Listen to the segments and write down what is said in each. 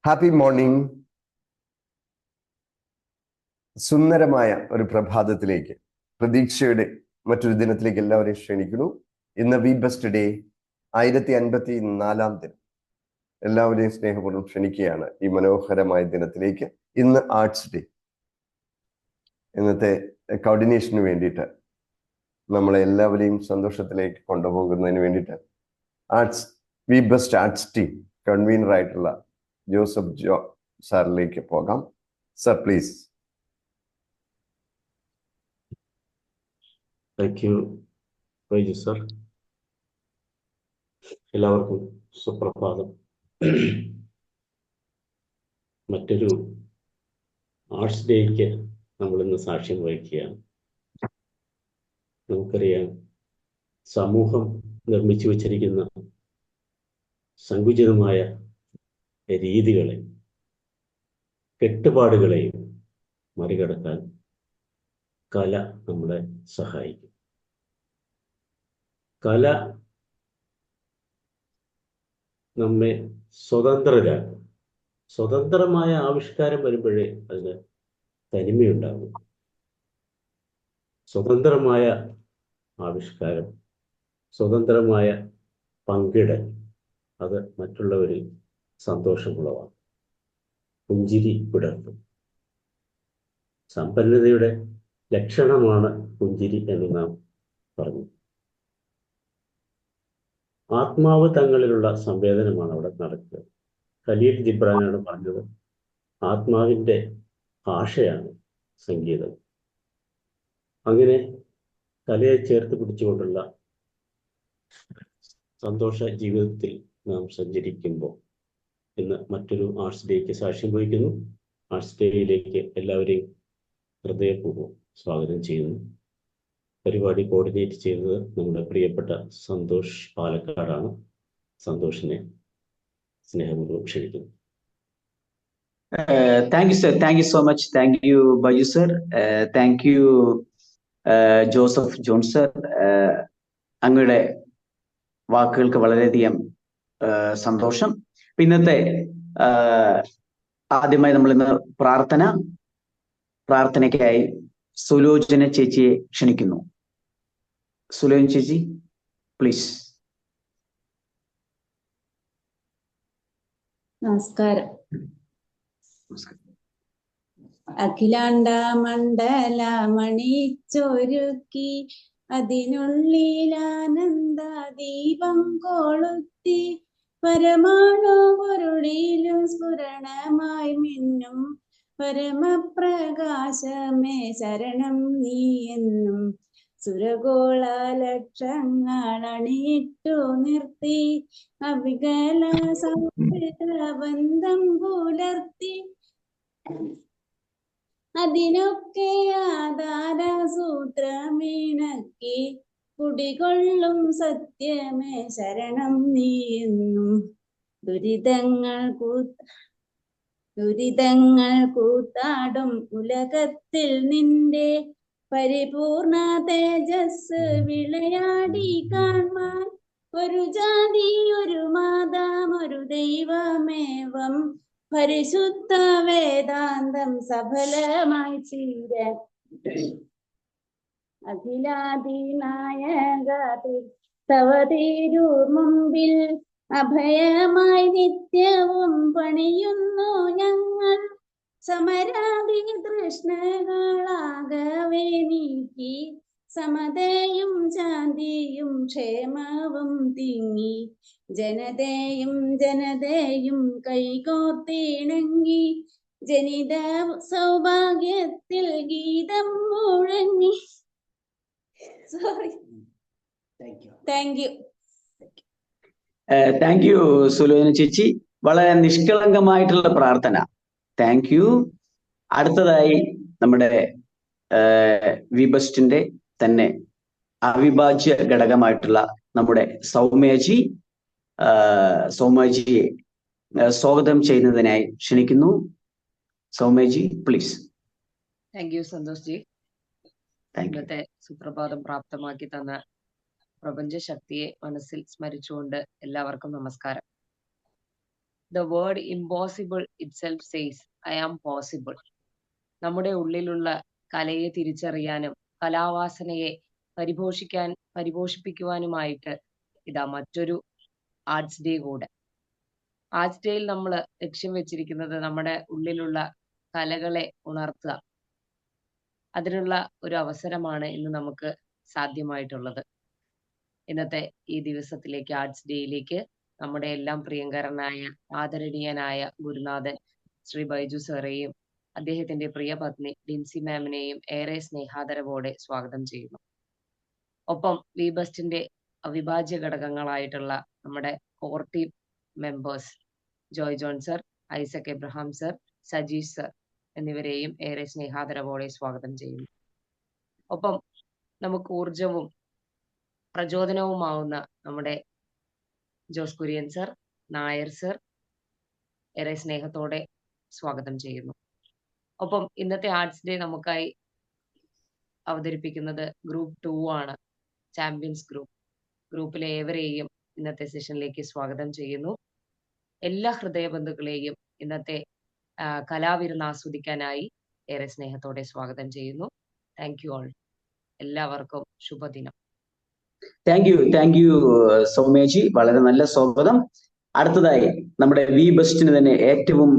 Happy morning. സുന്ദരമായ ഒരു പ്രഭാതത്തിലേക്ക്, പ്രതീക്ഷയുടെ മറ്റൊരു ദിനത്തിലേക്ക് എല്ലാവരെയും ക്ഷണിക്കുന്നു. ഇന്ന് വി ബെസ്റ്റ് ഡേ 1054 ദിനം. എല്ലാവരെയും സ്നേഹപൂർവ്വം ക്ഷണിക്കുകയാണ് ഈ മനോഹരമായ ദിനത്തിലേക്ക്. ഇന്ന് ആർട്സ് ഡേ. ഇന്നത്തെ കോർഡിനേഷന് വേണ്ടിയിട്ട്, നമ്മളെ എല്ലാവരെയും സന്തോഷത്തിലേക്ക് കൊണ്ടുപോകുന്നതിന് വേണ്ടിയിട്ട് we best arts team convener ആയിട്ടുള്ള ജോസഫ് ജോ സാറിലേക്ക് പോകാം. Sir, please. Thank you Vaiju sir. എല്ലാവർക്കും സുപ്രഭാതം. മറ്റൊരു ആർട്സ് ഡേക്ക് നമ്മളിന്ന് സാക്ഷ്യം വഹിക്കുകയാണ്. നമുക്കറിയാം, സമൂഹം നിർമ്മിച്ചു വച്ചിരിക്കുന്ന സങ്കുചിതമായ രീതികളെ, കെട്ടുപാടുകളെയും മറികടക്കാൻ കല നമ്മളെ സഹായിക്കും. കല നമ്മെ സ്വതന്ത്രരാക്കും. സ്വതന്ത്രമായ ആവിഷ്കാരം വരുമ്പോഴേ അതിന് തനിമയുണ്ടാകും. സ്വതന്ത്രമായ ആവിഷ്കാരം, സ്വതന്ത്രമായ പങ്കിടൽ, അത് മറ്റുള്ളവരിൽ സന്തോഷമുള്ളതാണ്. പുഞ്ചിരി വിടർത്തും. സമ്പന്നതയുടെ ലക്ഷണമാണ് പുഞ്ചിരി എന്ന് നാം പറഞ്ഞു. ആത്മാവ് തങ്ങളിലുള്ള സംവേദനമാണ് അവിടെ നടക്കുക. ഖലീൽ ജിബ്രാനാണ് പറഞ്ഞത്, ആത്മാവിൻ്റെ ഭാഷയാണ് സംഗീതം. അങ്ങനെ കലയെ ചേർത്ത് പിടിച്ചുകൊണ്ടുള്ള സന്തോഷ ജീവിതത്തിൽ നാം സഞ്ചരിക്കുമ്പോൾ ഇന്ന് മറ്റൊരു ആർട്സ് ഡേക്ക് സാക്ഷ്യം വഹിക്കുന്നു. ആർട്സ് ഡേയിലേക്ക് എല്ലാവരെയും ഹൃദയപൂർവ്വം സ്വാഗതം ചെയ്യുന്നു. പരിപാടി കോർഡിനേറ്റ് ചെയ്തത് നമ്മുടെ പ്രിയപ്പെട്ട സന്തോഷ് പാലക്കാടാണ്. സന്തോഷിനെ സ്നേഹപൂർവ്വം ക്ഷണിക്കുന്നു. Thank you, sir. Thank you so much. Thank you, Baju sir. Thank you, Joseph John sir. അങ്ങയുടെ വാക്കുകൾക്ക് വളരെയധികം സന്തോഷം. ഇന്നത്തെ ആദ്യമായി നമ്മൾ ഇന്ന് പ്രാർത്ഥനയ്ക്കായി സുലോചന ചേച്ചിയെ ക്ഷണിക്കുന്നു. സുലോചന ചേച്ചി, പ്ലീസ്. നമസ്കാരം. അഖിലാണ്ട മണ്ഡല മണിച്ചൊരുക്കി അതിനുള്ളിലാനന്ദ ദീപം കൊളുത്തി പരമാണു പൊരുളിലും സ്ഫുരണമായി മിന്നും പരമപ്രകാശമേ ശരണം നീ എന്നും സുരഗോള ലക്ഷങ്ങൾ അണിയിട്ടു നിർത്തി അവികല ബന്ധം പുലർത്തി അതിനൊക്കെ ആധാരസൂത്രമിണക്കി കുടികൊള്ളും സത്യമേ ശരണം നീ എന്നും ദുരിതങ്ങൾ കൂത്താടും ഉലകത്തിൽ നിന്റെ പരിപൂർണ തേജസ് വിളയാടി കാണാൻ ഒരു ജാതി, ഒരു മതം, ഒരു ദൈവമേവം പരിശുദ്ധ വേദാന്തം സഫലമായി തീരാൻ അഖിലാധിനായക തവ തിരൂർ മുമ്പിൽ അഭയമായി നിത്യവും പണിയുന്നു ഞങ്ങൾ. സമരാധി തൃഷ്ണകളാകവേ നീക്കി സമതയും ശാന്തിയും ക്ഷേമവും തിങ്ങി ജനതയും കൈകോർത്തിണങ്ങി ജനിത സൗഭാഗ്യത്തിൽ ഗീതം മുഴങ്ങി. താങ്ക് യു സുലോചന ചേച്ചി. വളരെ നിഷ്കളങ്കമായിട്ടുള്ള പ്രാർത്ഥന. Thank you. അടുത്തതായി നമ്മുടെ വിബസ്റ്റിന്റെ തന്നെ അവിഭാജ്യ ഘടകമായിട്ടുള്ള നമ്മുടെ സൗമ്യജിയെ സ്വാഗതം ചെയ്യുന്നതിനായി ക്ഷണിക്കുന്നു. Saumyaji, please. Thank you Santhosh ji. ഇന്നത്തെ സുപ്രഭാതം പ്രാപ്തമാക്കി തന്ന പ്രപഞ്ച ശക്തിയെ മനസ്സിൽ സ്മരിച്ചുകൊണ്ട് എല്ലാവർക്കും നമസ്കാരം. the word impossible itself says, I am possible. നമ്മുടെ ഉള്ളിലുള്ള കലയെ തിരിച്ചറിയാനും കലാവാസനയെ പരിപോഷിപ്പിക്കുവാനുമായിട്ട് ഇതാ മറ്റൊരു ആർട്സ് ഡേ കൂടെ. ആർട്സ് ഡേയിൽ നമ്മൾ ലക്ഷ്യം വെച്ചിരിക്കുന്നത് നമ്മുടെ ഉള്ളിലുള്ള കലകളെ ഉണർത്തുക. അതിനുള്ള ഒരു അവസരമാണ് ഇന്ന് നമുക്ക് സാധ്യമായിട്ടുള്ളത്. ഇന്നത്തെ ഈ ദിവസത്തിലേക്ക്, ആർട്സ് ഡേയിലേക്ക്, നമ്മുടെ എല്ലാം പ്രിയങ്കരനായ ആദരണീയനായ ഗുരുനാഥൻ ശ്രീ ബൈജു സാറേയും അദ്ദേഹത്തിന്റെ പ്രിയ പത്നി ലിൻസി മാമിനെയും ഏറെ സ്നേഹാദരവോടെ സ്വാഗതം ചെയ്യുന്നു. ഒപ്പം വി ബെസ്റ്റിന്റെ അവിഭാജ്യ ഘടകങ്ങളായിട്ടുള്ള നമ്മുടെ core team members Joy John sir, Isaac Abraham sir, Sajeesh sir എന്നിവരെയും ഏറെ സ്നേഹാദരവോടെ സ്വാഗതം ചെയ്യുന്നു. ഒപ്പം നമുക്ക് ഊർജവും പ്രചോദനവുമാവുന്ന നമ്മുടെ ജോസ് കുര്യൻ സർ, നായർ സർ ഏറെ സ്നേഹത്തോടെ സ്വാഗതം ചെയ്യുന്നു. ഒപ്പം ഇന്നത്തെ ആർട്സ് ഡേ നമുക്കായി അവതരിപ്പിക്കുന്നത് ഗ്രൂപ്പ് 2 ആണ്, ചാമ്പ്യൻസ് ഗ്രൂപ്പിലെ ഏവരെയും ഇന്നത്തെ സെഷനിലേക്ക് സ്വാഗതം ചെയ്യുന്നു. എല്ലാ ഹൃദയബന്ധുക്കളെയും ഇന്നത്തെ കലാവിരുന്ന് ആസ്വദിക്കാനായി ഏറെ സ്നേഹത്തോടെ സ്വാഗതം ചെയ്യുന്നു. Thank you all. എല്ലാവർക്കും ശുഭദിനം. താങ്ക് യു സൗമ്യജി, വളരെ നല്ല സ്വാഗതം. അടുത്തതായി നമ്മുടെ വി ബെസ്റ്റിന് തന്നെ ഏറ്റവും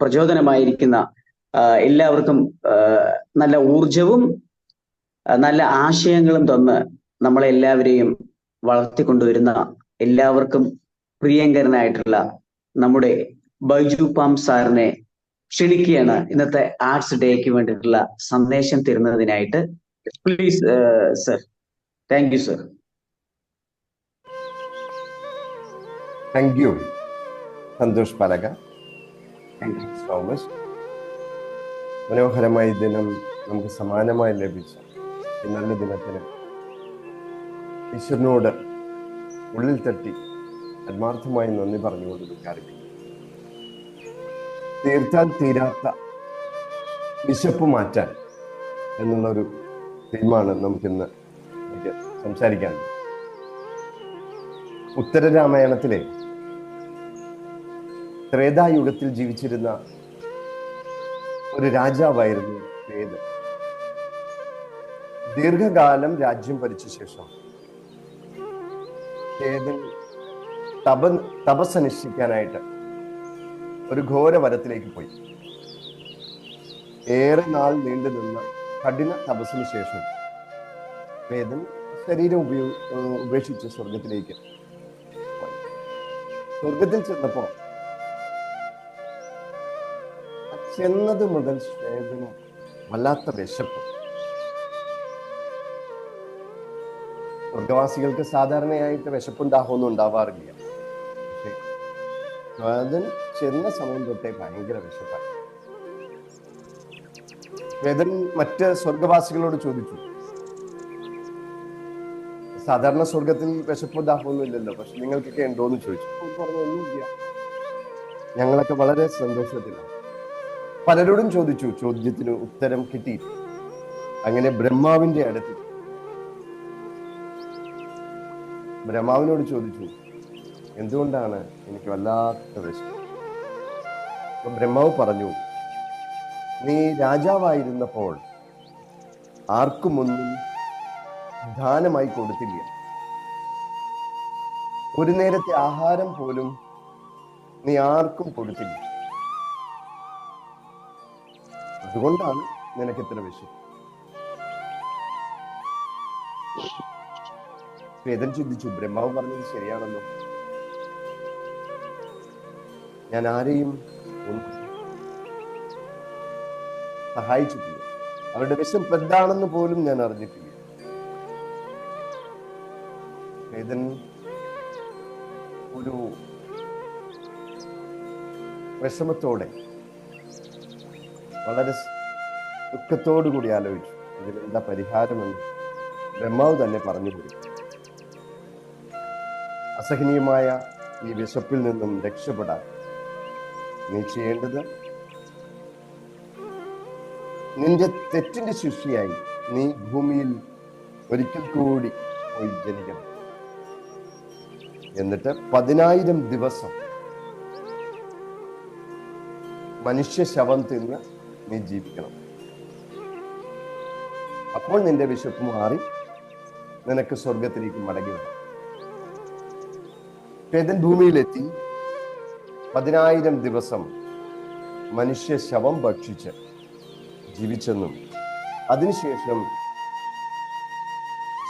പ്രചോദനമായിരിക്കുന്ന എല്ലാവർക്കും നല്ല ഊർജവും നല്ല ആശയങ്ങളും തന്ന് നമ്മളെല്ലാവരെയും വളർത്തിക്കൊണ്ടുവരുന്ന എല്ലാവർക്കും പ്രിയങ്കരനായിട്ടുള്ള നമ്മുടെ ബൈജു പാം സാറിനെ ക്ഷണിക്കുകയാണ് ഇന്നത്തെ ആർട്സ് ഡേക്ക് വേണ്ടിയിട്ടുള്ള സന്ദേശം തരുന്നതിനായിട്ട്. Please sir. Thank you sir. Thank you Santhosh Palaka. So much. മനോഹരമായ ദിനം നമുക്ക് സമാനമായി ലഭിച്ച ഈ നല്ല ദിനത്തിന് ഈശ്വരനോട് ഉള്ളിൽ തട്ടി ആത്മാർത്ഥമായി നന്ദി പറഞ്ഞുകൊണ്ട് വിചാരിക്കുന്നു. തീർത്താൽ തീരാത്ത വിശപ്പ് മാറ്റാൻ എന്നുള്ളൊരു തീമാണ് നമുക്കിന്ന് സംസാരിക്കാൻ. ഉത്തരരാമായണത്തിലെ ത്രേതായുഗത്തിൽ ജീവിച്ചിരുന്ന ഒരു രാജാവായിരുന്നു വേദൻ. ദീർഘകാലം രാജ്യം ഭരിച്ച ശേഷം വേദൻ തപസ്സനുഷ്ഠിക്കാനായിട്ട് ഒരു ഘോര വനത്തിലേക്ക് പോയി. ഏറെ നാൾ നീണ്ടു നിന്ന കഠിന തപസ്സിന് ശേഷം വേദൻ ശരീരം ഉപേക്ഷിച്ച് സ്വർഗത്തിലേക്ക് പോയി. സ്വർഗത്തിൽ ചെന്നപ്പോ ചെന്നത് മുതൽ വേദന വല്ലാത്ത വിശപ്പ്. സ്വർഗവാസികൾക്ക് സാധാരണയായിട്ട് വിശപ്പും ദാഹമൊന്നും ഉണ്ടാവാറില്ല. പക്ഷെ വേദൻ ചെന്ന സമയം തൊട്ടേ ഭയങ്കര വിശപ്പായി. വേദൻ മറ്റ് സ്വർഗവാസികളോട് ചോദിച്ചു, സാധാരണ സ്വർഗത്തിൽ വിശപ്പോ ദാഹമൊന്നും ഇല്ലല്ലോ, പക്ഷെ നിങ്ങൾക്കൊക്കെ ഉണ്ടോന്ന് ചോദിച്ചു. പറഞ്ഞു, ഒന്നുമില്ല, ഞങ്ങളൊക്കെ വളരെ സന്തോഷത്തിലാണ്. പലരോടും ചോദിച്ചു, ചോദ്യത്തിന് ഉത്തരം കിട്ടി. അങ്ങനെ ബ്രഹ്മാവിന്റെ അടുത്ത് ബ്രഹ്മാവിനോട് ചോദിച്ചു, എന്തുകൊണ്ടാണ് എനിക്ക് വല്ലാത്ത വിശപ്പ്? അപ്പൊ ബ്രഹ്മാവ് പറഞ്ഞു, നീ രാജാവായിരുന്നപ്പോൾ ആർക്കുമൊന്നും ദാനമായി കൊടുത്തില്ല. ഒരു നേരത്തെ ആഹാരം പോലും നീ ആർക്കും കൊടുത്തില്ല. അതുകൊണ്ടാണ് നിനക്ക് ഇത്ര വിശപ്പ്. വേദൻ ചിന്തിച്ചു, ബ്രഹ്മാവ് പറഞ്ഞത് ശരിയാണല്ലോ. ഞാൻ ആരെയും ഒന്നും സഹായിച്ചിട്ടില്ല. അവരുടെ വിശപ്പ് എന്താണെന്ന് പോലും ഞാൻ അറിഞ്ഞിട്ടില്ല. വേദൻ ഒരു വിഷമത്തോടെ വളരെ ദുഃഖത്തോടു കൂടി ആലോചിച്ചു, ഇതിനെന്താ പരിഹാരമെന്ന് ബ്രഹ്മാവ് തന്നെ പറഞ്ഞു കൊടുത്തു. അസഹനീയമായ ഈ വിശപ്പിൽ നിന്നും രക്ഷപ്പെടാൻ നീ ചെയ്യേണ്ടത്, നിന്റെ തെറ്റിന്റെ ശിക്ഷയായി നീ ഭൂമിയിൽ ഒരിക്കൽ കൂടി പോയി ജനിക്കണം. എന്നിട്ട് 10,000 ദിവസം മനുഷ്യ ശവം തിന്ന് നീ ജീവിക്കണം. അപ്പോൾ നിന്റെ വിശപ്പ് മാറി നിനക്ക് സ്വർഗത്തിലേക്ക് മടങ്ങി വരാം. ഏതൻ ഭൂമിയിലെത്തി 10,000 ദിവസം മനുഷ്യ ശവം ഭക്ഷിച്ച് ജീവിച്ചെന്നും അതിനുശേഷം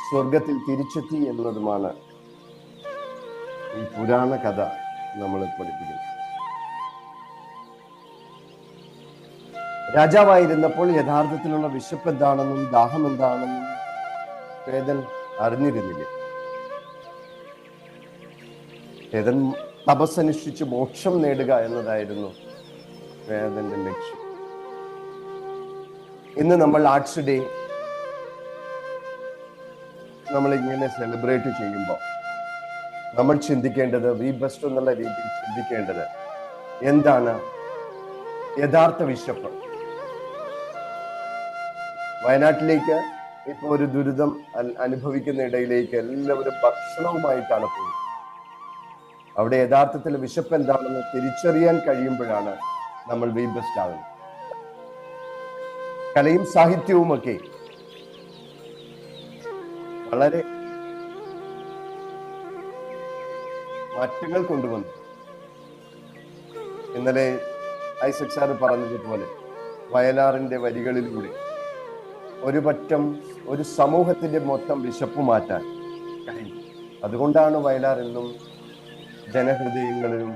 സ്വർഗത്തിൽ തിരിച്ചെത്തി എന്നതുമാണ് ഈ പുരാണ കഥ നമ്മളെ പഠിപ്പിക്കുന്നത്. രാജാവായിരുന്നപ്പോൾ യഥാർത്ഥത്തിലുള്ള വിശപ്പ് എന്താണെന്നും ദാഹം എന്താണെന്നും ഏദൻ അറിഞ്ഞിരുന്നില്ല. ഏദൻ തപസ്സനുഷ്ഠിച്ച് മോക്ഷം നേടുക എന്നതായിരുന്നു ഏദന്റെ ലക്ഷ്യം. ഇന്ന് നമ്മൾ ആർട്സ് ഡേ നമ്മൾ ഇങ്ങനെ സെലിബ്രേറ്റ് ചെയ്യുമ്പോൾ നമ്മൾ ചിന്തിക്കേണ്ടത്, വി ബെസ്റ്റ് എന്നുള്ള രീതിയിൽ ചിന്തിക്കേണ്ടത് എന്താണ് യഥാർത്ഥ വിശപ്പ്. വയനാട്ടിലേക്ക് ഇപ്പൊ ഒരു ദുരിതം അനുഭവിക്കുന്ന ഇടയിലേക്ക് എല്ലാവരും ഭക്ഷണവുമായിട്ടാണ് പോകുന്നത്. അവിടെ യഥാർത്ഥത്തിൽ വിശപ്പ് എന്താണെന്ന് തിരിച്ചറിയാൻ കഴിയുമ്പോഴാണ് നമ്മൾ വി ബെസ്റ്റ് ആകുന്നത്. കലയും സാഹിത്യവുമൊക്കെ വളരെ മാറ്റങ്ങൾ കൊണ്ടുവന്നു. ഇന്നലെ ഐസക് സാറ് പറഞ്ഞതുപോലെ വയലാറിന്റെ വരികളിലൂടെ ഒരു സമൂഹത്തിന്റെ മൊത്തം വിശപ്പ് മാറ്റാൻ കഴിയും. അതുകൊണ്ടാണ് വയലാർ എന്നും ജനഹൃദയങ്ങളിലും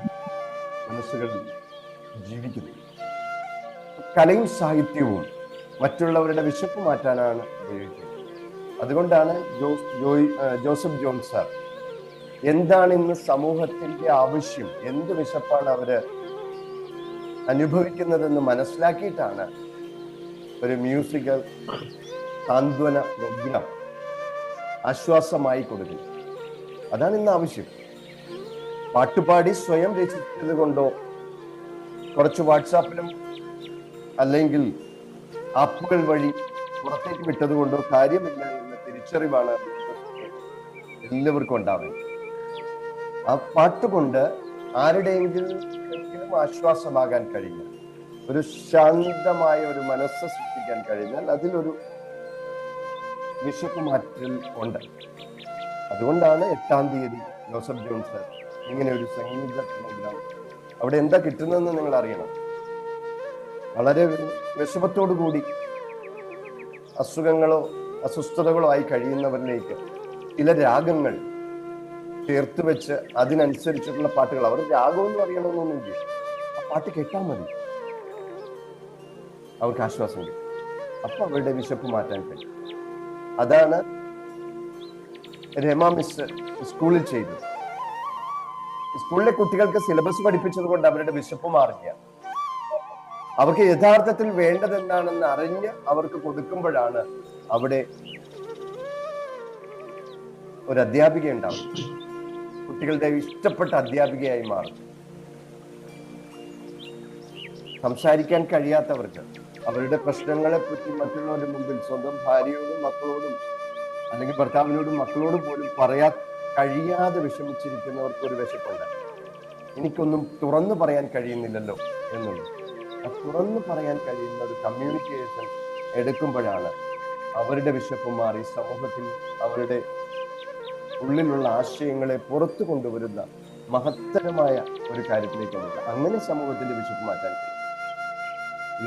മനസ്സുകളിലും ജീവിക്കുന്നത്. കലയും സാഹിത്യവും മറ്റുള്ളവരുടെ വിശപ്പ് മാറ്റാനാണ് ഉപയോഗിക്കുന്നത്. അതുകൊണ്ടാണ് ജോസഫ് ജോൺ സാർ എന്താണ് ഇന്ന് സമൂഹത്തിന്റെ ആവശ്യം, എന്ത് വിശപ്പാണ് അവര് അനുഭവിക്കുന്നതെന്ന് മനസ്സിലാക്കിയിട്ടാണ് ഒരു മ്യൂസിക്കൽ സാന്ത്വന പ്രോഗ്രാം ആശ്വാസമായി കൊടുക്കുന്നത്. അതാണ് ഇന്ന് ആവശ്യം. പാട്ടുപാടി സ്വയം രചിച്ചത് കൊണ്ടോ കുറച്ച് വാട്സാപ്പിലും അല്ലെങ്കിൽ ആപ്പുകൾ വഴി പുറത്തേക്ക് വിട്ടത് കൊണ്ടോ കാര്യമില്ല എന്ന തിരിച്ചറിവാണ് എല്ലാവർക്കും ഉണ്ടാവുന്നത്. ആ പാട്ടുകൊണ്ട് ആരുടെയെങ്കിലും ആശ്വാസമാകാൻ കഴിഞ്ഞാൽ, ഒരു ശാന്തമായ ഒരു മനസ്സ് സൃഷ്ടിക്കാൻ കഴിഞ്ഞാൽ അതിലൊരു വിശപ്പ് മാറ്റൽ ഉണ്ട്. അതുകൊണ്ടാണ് 8-ാം തീയതി ജോസഫ് ജോൺ സാർ ഇങ്ങനെ ഒരു സംഗീത പ്രോഗ്രാം. അവിടെ എന്താ കിട്ടുന്നതെന്ന് നിങ്ങൾ അറിയണം. വളരെ വിഷമത്തോടു കൂടി അസുഖങ്ങളോ അസ്വസ്ഥതകളോ ആയി കഴിയുന്നവരിലേക്ക് ചില രാഗങ്ങൾ ചേർത്ത് വെച്ച് അതിനനുസരിച്ചിട്ടുള്ള പാട്ടുകൾ, അവർ രാഗമെന്ന് അറിയണമെന്നൊന്നുമില്ല, ആ പാട്ട് കേട്ടാൽ മതി, അവർക്ക് ആശ്വാസം കിട്ടും. അപ്പൊ അവരുടെ വിശപ്പ് മാറ്റാൻ കഴിയും. അതാണ് രമ മിസ് സ്കൂളിൽ ചെയ്തത്. സ്കൂളിലെ കുട്ടികൾക്ക് സിലബസ് പഠിപ്പിച്ചത് കൊണ്ട് അവരുടെ വിശപ്പ് മാറില്ല. അവർക്ക് യഥാർത്ഥത്തിൽ വേണ്ടത് എന്താണെന്ന് അറിഞ്ഞ് അവർക്ക് കൊടുക്കുമ്പോഴാണ് അവിടെ ഒരു അധ്യാപിക ഉണ്ടാവും, കുട്ടികളുടെ ഇഷ്ടപ്പെട്ട അധ്യാപികയായി മാറും. സംസാരിക്കാൻ കഴിയാത്തവർക്ക് അവരുടെ പ്രശ്നങ്ങളെ പറ്റി മറ്റുള്ളവരുടെ മുമ്പിൽ സ്വന്തം ഭാര്യയോടും മക്കളോടും അല്ലെങ്കിൽ ഭർത്താവിനോടും മക്കളോടും പോലും കഴിയാതെ വിഷമിച്ചിരിക്കുന്നവർക്ക് ഒരു വിശപ്പുണ്ട്. എനിക്കൊന്നും തുറന്നു പറയാൻ കഴിയുന്നില്ലല്ലോ എന്നുള്ളത്. ആ തുറന്നു പറയാൻ കഴിയുന്ന ഒരു കമ്മ്യൂണിക്കേഷൻ എടുക്കുമ്പോഴാണ് അവരുടെ വിശപ്പ് മാറി സമൂഹത്തിൽ അവരുടെ ഉള്ളിലുള്ള ആശയങ്ങളെ പുറത്തു കൊണ്ടുവരുന്ന മഹത്തരമായ ഒരു കാര്യത്തിലേക്ക് വരിക. അങ്ങനെ സമൂഹത്തിന്റെ വിശപ്പ് മാറ്റാൻ കഴിയും.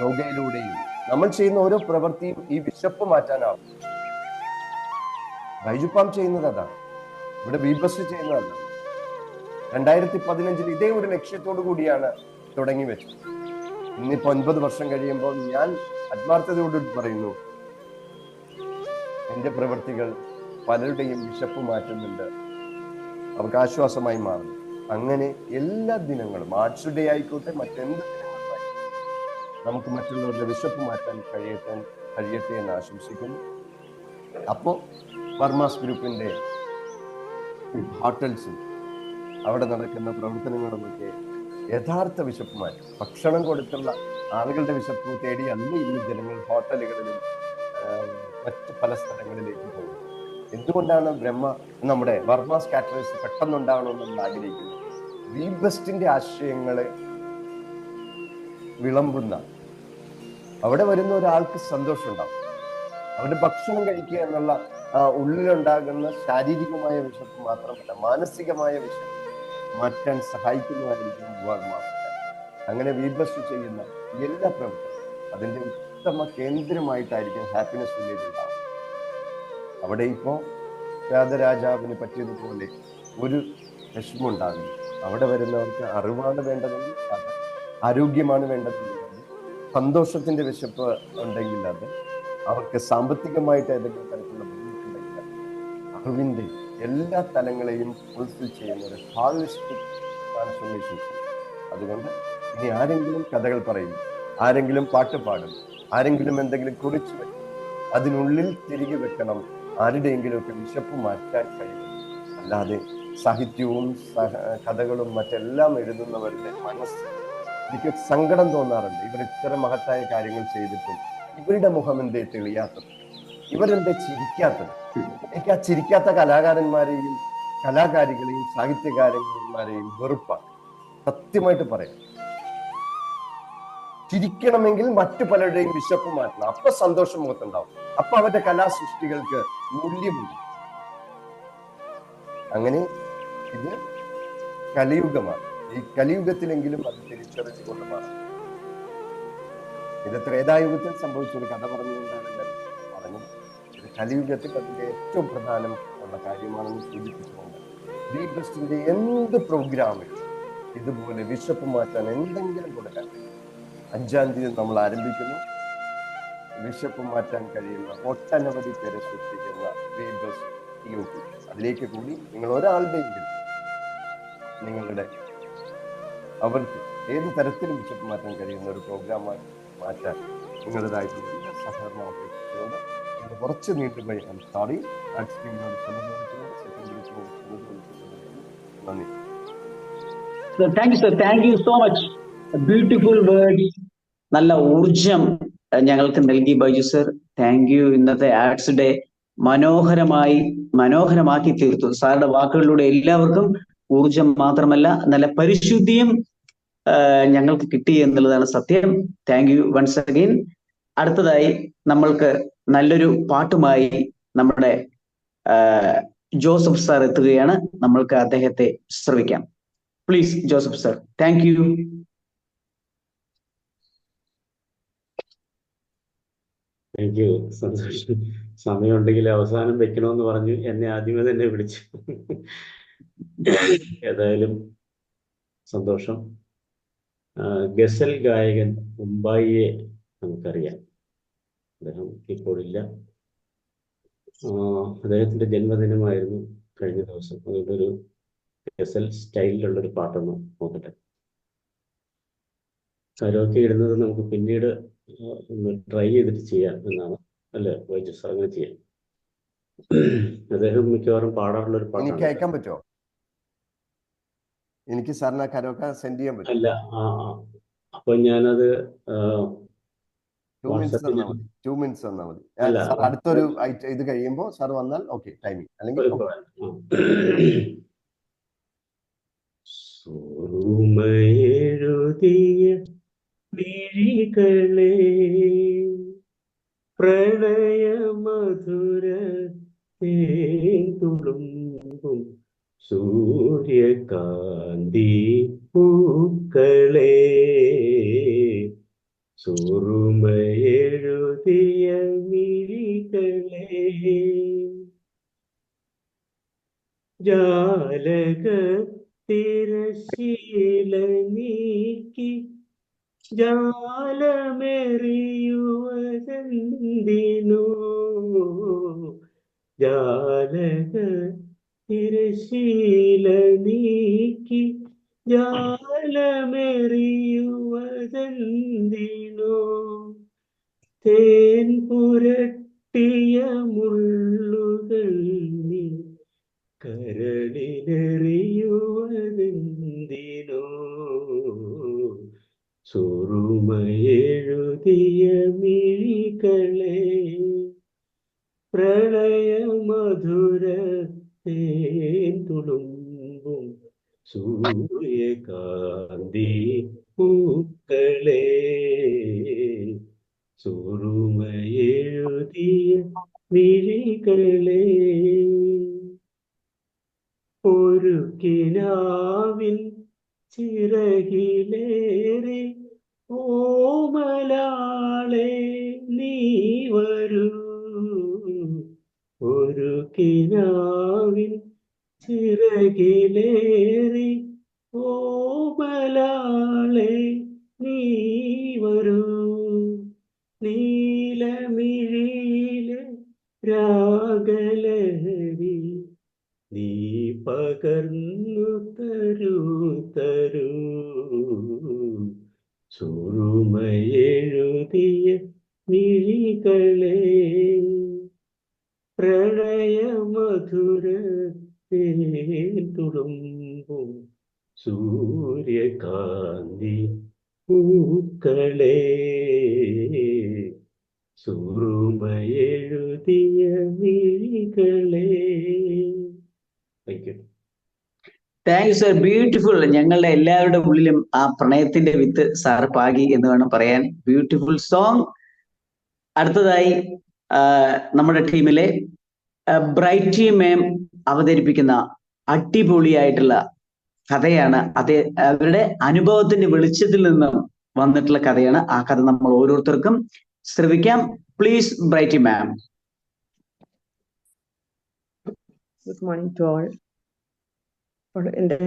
യോഗയിലൂടെയും നമ്മൾ ചെയ്യുന്ന ഓരോ പ്രവൃത്തിയും ഈ വിശപ്പ് മാറ്റാനാവും. ബൈജുപ്പാം ചെയ്യുന്നത് അതാണ്, ഇവിടെ ബീബസ് ചെയ്യുന്നതല്ല. 2015 ഇതേ ഒരു ലക്ഷ്യത്തോടു കൂടിയാണ് തുടങ്ങി വെച്ചത്. ഇന്നിപ്പോ 9 വർഷം കഴിയുമ്പോൾ ഞാൻ ആത്മാർത്ഥതയോട് പറയുന്നു, എന്റെ പ്രവൃത്തികൾ പലരുടെയും വിശപ്പ് മാറ്റുന്നുണ്ട്, അവർക്ക് ആശ്വാസമായി മാറുന്നു. അങ്ങനെ എല്ലാ ദിനങ്ങളും, ആർട്സ് ഡേ ആയിക്കോട്ടെ മറ്റെന്ത് ദിനങ്ങളുമായി, നമുക്ക് മറ്റുള്ളവരുടെ വിശപ്പ് മാറ്റാൻ കഴിയട്ടെ എന്ന് ആശംസിക്കുന്നു. അപ്പോ വർമാസ് ഗ്രൂപ്പിന്റെ ഹോട്ടൽസും അവിടെ നടക്കുന്ന പ്രവർത്തനങ്ങളുമൊക്കെ യഥാർത്ഥ വിശപ്പ് മാറ്റും. ഭക്ഷണം കൊടുത്തുള്ള ആളുകളുടെ വിശപ്പ് തേടി അല്ല ഇന്ന് ജനങ്ങൾ ഹോട്ടലുകളിലും മറ്റ് പല സ്ഥലങ്ങളിലേക്ക് പോകും. ഇന്ന് എന്തുകൊണ്ടാണ് നമ്മുടെ വർമ്മ സ്കാറ്റേഴ്സ് പെട്ടെന്നുണ്ടാവണമെന്ന് നമ്മൾ ആഗ്രഹിക്കുന്നത്? വി ബെസ്റ്റിന്റെ ആശയങ്ങളെ വിളമ്പുന്ന, അവിടെ വരുന്ന ഒരാൾക്ക് സന്തോഷം ഉണ്ടാവും. അവിടെ ഭക്ഷണം കഴിക്കുക എന്നുള്ള ഉള്ളിലുണ്ടാകുന്ന ശാരീരികമായ വിശപ്പ് മാത്രമല്ല, മാനസികമായ വിശപ്പ് മാറ്റാൻ സഹായിക്കുന്നതായിരിക്കും വർമ്മ. അങ്ങനെ വി ബെസ്റ്റ് ചെയ്യുന്ന എല്ലാ പ്രവർത്തനവും അതിന്റെ ഉത്തമ കേന്ദ്രമായിട്ടായിരിക്കും ഹാപ്പിനെസ് വില്ലേജ് ഉണ്ടാവും. അവിടെ ഇപ്പോ രാജാവിന് പറ്റിയതുപോലെ ഒരു വിഷമം ഉണ്ടാകുന്നു. അവിടെ വരുന്നവർക്ക് അറിവാണ് വേണ്ടതെങ്കിൽ അത്, ആരോഗ്യമാണ് വേണ്ടതെങ്കിൽ അത്, സന്തോഷത്തിന്റെ വിശപ്പ് ഉണ്ടെങ്കിൽ അത്, അവർക്ക് സാമ്പത്തികമായിട്ട് ഏതെങ്കിലും തരത്തിലുള്ള ബുദ്ധിമുട്ടുണ്ടെങ്കിൽ അറിവിന്റെ എല്ലാ തലങ്ങളെയും ഫുൾഫിൽ ചെയ്യുന്ന ഒരു ഹോളിസ്റ്റിക് ട്രാൻസ്ഫോർമേഷൻ. അതുകൊണ്ട് ഇനി ആരെങ്കിലും കഥകൾ പറയും, ആരെങ്കിലും പാട്ട് പാടും, ആരെങ്കിലും എന്തെങ്കിലും കുറിച്ച് വെക്കും, അതിനുള്ളിൽ തിരികെ വെക്കണം ആരുടെയെങ്കിലുമൊക്കെ വിശപ്പ് മാറ്റാൻ കഴിയും. അല്ലാതെ സാഹിത്യവും കഥകളും മറ്റെല്ലാം എഴുതുന്നവരുടെ മനസ്സ്, എനിക്ക് സങ്കടം തോന്നാറുണ്ട്. ഇവർ ഇത്ര മഹത്തായ കാര്യങ്ങൾ ചെയ്തിട്ടും ഇവരുടെ മുഖം എന്തേ തെളിയാത്തത്, ഇവരെന്തേ ചിരിക്കാത്തത്? എനിക്ക് ആ ചിരിക്കാത്ത കലാകാരന്മാരെയും കലാകാരികളെയും സാഹിത്യകാരന്മാരെയും വെറുപ്പാണ്, സത്യമായിട്ട് പറയാം. ചിരിക്കണമെങ്കിൽ മറ്റു പലരുടെയും വിശപ്പ് മാറ്റണം, അപ്പൊ സന്തോഷം മുഖത്തുണ്ടാവും, അപ്പൊ അവരുടെ കലാസൃഷ്ടികൾക്ക് മൂല്യമുണ്ട്. അങ്ങനെ ഇത് കലിയുഗമാണ്. ഈ കലിയുഗത്തിലെങ്കിലും അത് തിരിച്ചറിഞ്ഞുകൊണ്ട് മാറും. ഇത് ത്രേതായുഗത്തിൽ സംഭവിച്ച ഒരു കഥ പറഞ്ഞുകൊണ്ടാണ് ഞാൻ പറഞ്ഞത്. ഇത് കലിയുഗത്തിൽ അതിന്റെ ഏറ്റവും പ്രധാനമുള്ള കാര്യമാണെന്ന് സൂചിപ്പിച്ചുകൊണ്ട് വി ബെസ്റ്റിന്റെ എന്ത് പ്രോഗ്രാമിലും ഇതുപോലെ വിശപ്പ് മാറ്റാൻ എന്തെങ്കിലും കൊടുക്കാൻ 5-ാം തീയതി നമ്മൾ ആരംഭിക്കുന്നു. വിശപ്പ് മാറ്റാൻ കഴിയുന്ന ഒട്ടനവധി പേരെ സൃഷ്ടിക്കുന്ന വി ബെസ്റ്റ് TOP. അതിലേക്ക് കൂടി നിങ്ങൾ ഒരാളുടെയെങ്കിലും നിങ്ങളുടെ അവർക്ക് ഏത് തരത്തിലും വിശപ്പ് മാറ്റാൻ കഴിയുന്ന ഒരു പ്രോഗ്രാമായി മാറ്റാൻ നിങ്ങളുടേതായിട്ടുള്ള എല്ലാ സഹകരണം അപേക്ഷിച്ചുകൊണ്ട് ഇത് കുറച്ച് നീണ്ടുപോയി. I'm sorry. നന്ദി. Thank you sir, thank you so much. Beautiful words, നല്ല ഊർജം ഞങ്ങൾക്ക് നൽകി ബൈജു സർ. Thank you. ഇന്നത്തെ ആർട്സ് ഡേ മനോഹരമാക്കി തീർത്തു. സാറുടെ വാക്കുകളിലൂടെ എല്ലാവർക്കും ഊർജം മാത്രമല്ല നല്ല പരിശുദ്ധിയും ഞങ്ങൾക്ക് കിട്ടി എന്നുള്ളതാണ് സത്യം. Thank you once again. അടുത്തതായി നമ്മൾക്ക് നല്ലൊരു പാട്ടുമായി നമ്മുടെ ജോസഫ് സാർ എത്തുകയാണ്. നമ്മൾക്ക് അദ്ദേഹത്തെ ശ്രവിക്കാം. Please Joseph sir. Thank you. Thank you. സന്തോഷം. സമയമുണ്ടെങ്കിൽ അവസാനം വെക്കണമെന്ന് പറഞ്ഞു എന്നെ ആദ്യമേ തന്നെ വിളിച്ചു. ഏതായാലും സന്തോഷം. ഗസൽ ഗായകൻ മുംബൈയെ നമുക്കറിയാം. അദ്ദേഹം ഇപ്പോഴില്ല. അദ്ദേഹത്തിന്റെ ജന്മദിനമായിരുന്നു കഴിഞ്ഞ ദിവസം. അതുകൊണ്ടൊരു ഗസൽ സ്റ്റൈലിലുള്ളൊരു പാട്ടൊന്ന് നോക്കട്ടെ. കരോക്കെ ഇടുന്നത് നമുക്ക് പിന്നീട് ഒന്ന് ട്രൈ ചെയ്തിട്ട് ചെയ്യാം എന്നാണ്, അല്ലേ ബൈജു സാർ? അങ്ങനെ ചെയ്യാം. അദ്ദേഹം മിക്കവാറും പാടാറുള്ള ഒരു പാട്ടാണ്. എനിക്ക് അയക്കാൻ പറ്റുമോ? എനിക്ക് സാറിന് കരോക്ക സെൻഡ് ചെയ്യാൻ പറ്റും? അല്ല, അപ്പൊ ഞാനത് 2 minutes തന്നാൽ മതി. 2 minutes തന്നാൽ മതി. സാർ അടുത്തൊരു ഇത് കഴിയുമ്പോൾ സാർ വന്നാൽ ഓക്കെ, ടൈമിംഗ് അല്ലെങ്കിൽ സുറുമയെഴുതിയ മിഴികളെ പ്രണയമധുര തുളുമ്പും സൂര്യകാന്തി പൂക്കളെ സുറുമയെഴുതിയ മിഴികളെ ജാലക തിരശീല നീക്കി ജാലമെറിയുവതെന്തിനോ ജാലക തിരശീല നീക്കി ജാലമെറിയുവതെന്തിനോ തേൻ പുരട്ടിയ മുള്ളുകൾ നീ കരളിലെറിയുവതെന്തിനോ സുറുമയെഴുതിയ മിഴികളെ പ്രണയമധുര മധുര തേൻ തുളുമ്പും സൂര്യകാന്തി പൂക്കളെ സുറുമയെഴുതിയ മിഴികളെ ഒരു കിനാവിൻ ചിറകിലേറി ഓമലാളെ നീ വരൂ ഒരു കിനാവിൻ ചിറകിലേറി ഓമലാളെ നീ വരൂ നീലമിഴിയിലെ രാഗലഹരി നീ പകർന്നു തരൂ തരൂ സുറുമയെഴുതിയ മിഴികളെ പ്രണയമധുര തേൻ തുളുമ്പും സൂര്യകാന്തി പൂക്കളെ സുറുമയെഴുതിയ മിഴികളെ. Thank you. Thank you sir, beautiful. ഞങ്ങളുടെ എല്ലാവരുടെ ഉള്ളിലും ആ പ്രണയത്തിന്റെ വിത്ത് സാർ പാകി എന്ന് വേണം പറയാൻ. Beautiful song. അടുത്തതായി നമ്മുടെ ടീമിലെ ബ്രൈറ്റി മാം അവതരിപ്പിക്കുന്ന അടിപൊളിയായിട്ടുള്ള കഥയാണ്. അത് അവരുടെ അനുഭവത്തിന്റെ വെളിച്ചത്തിൽ നിന്നും വന്നിട്ടുള്ള കഥയാണ്. ആ കഥ നമ്മൾ ഓരോരുത്തർക്കും ശ്രവിക്കാം. Please Brighty ma'am. Good morning to all. അപ്പോൾ എൻ്റെ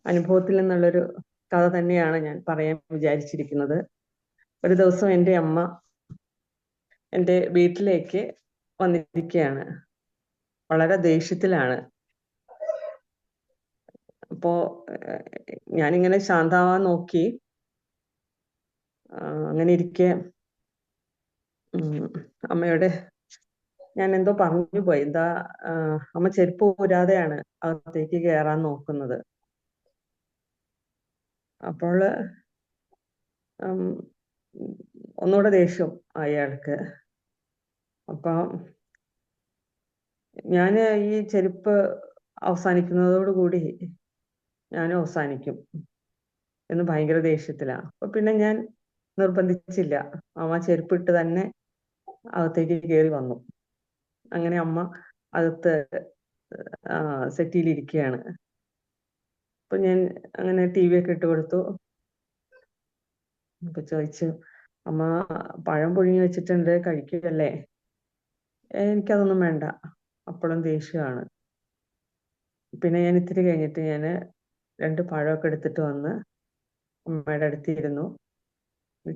അനുഭവത്തിൽ നിന്നുള്ളൊരു കഥ തന്നെയാണ് ഞാൻ പറയാൻ വിചാരിച്ചിരിക്കുന്നത്. ഒരു ദിവസം എൻ്റെ അമ്മ എൻ്റെ വീട്ടിലേക്ക് വന്നിരിക്കുകയാണ്. വളരെ ദേഷ്യത്തിലാണ്. അപ്പോ ഞാനിങ്ങനെ ശാന്തമാവാൻ നോക്കി. അങ്ങനെ ഇരിക്കെ അമ്മയോട് ഞാൻ എന്തോ പറഞ്ഞു പോയി. എന്താ, അമ്മ ചെരുപ്പ് ഊരാതെയാണ് അകത്തേക്ക് കയറാൻ നോക്കുന്നത്. അപ്പോൾ ഒന്നുകൂടെ ദേഷ്യം അയാൾക്ക്. അപ്പൊ ഞാൻ ഈ ചെരുപ്പ് അവസാനിക്കുന്നതോടുകൂടി ഞാനും അവസാനിക്കും എന്ന് ഭയങ്കര ദേഷ്യത്തിലാണ്. അപ്പൊ പിന്നെ ഞാൻ നിർബന്ധിച്ചില്ല. അമ്മ ചെരുപ്പിട്ട് തന്നെ അകത്തേക്ക് കയറി വന്നു. അങ്ങനെ അമ്മ അകത്ത് സെറ്റിയിലിരിക്കുകയാണ്. അപ്പൊ ഞാൻ അങ്ങനെ TV ഒക്കെ ഇട്ട് കൊടുത്തു. അപ്പൊ ചോദിച്ചു, അമ്മ പഴം പുഴുങ്ങി വെച്ചിട്ടുണ്ട്, കഴിക്കുകയല്ലേ? എനിക്കതൊന്നും വേണ്ട. അപ്പോഴും ദേഷ്യമാണ്. പിന്നെ ഞാൻ ഇത്തിരി കഴിഞ്ഞിട്ട് ഞാൻ 2 പഴമൊക്കെ എടുത്തിട്ട് വന്ന് അമ്മയുടെ അടുത്തിരുന്നു.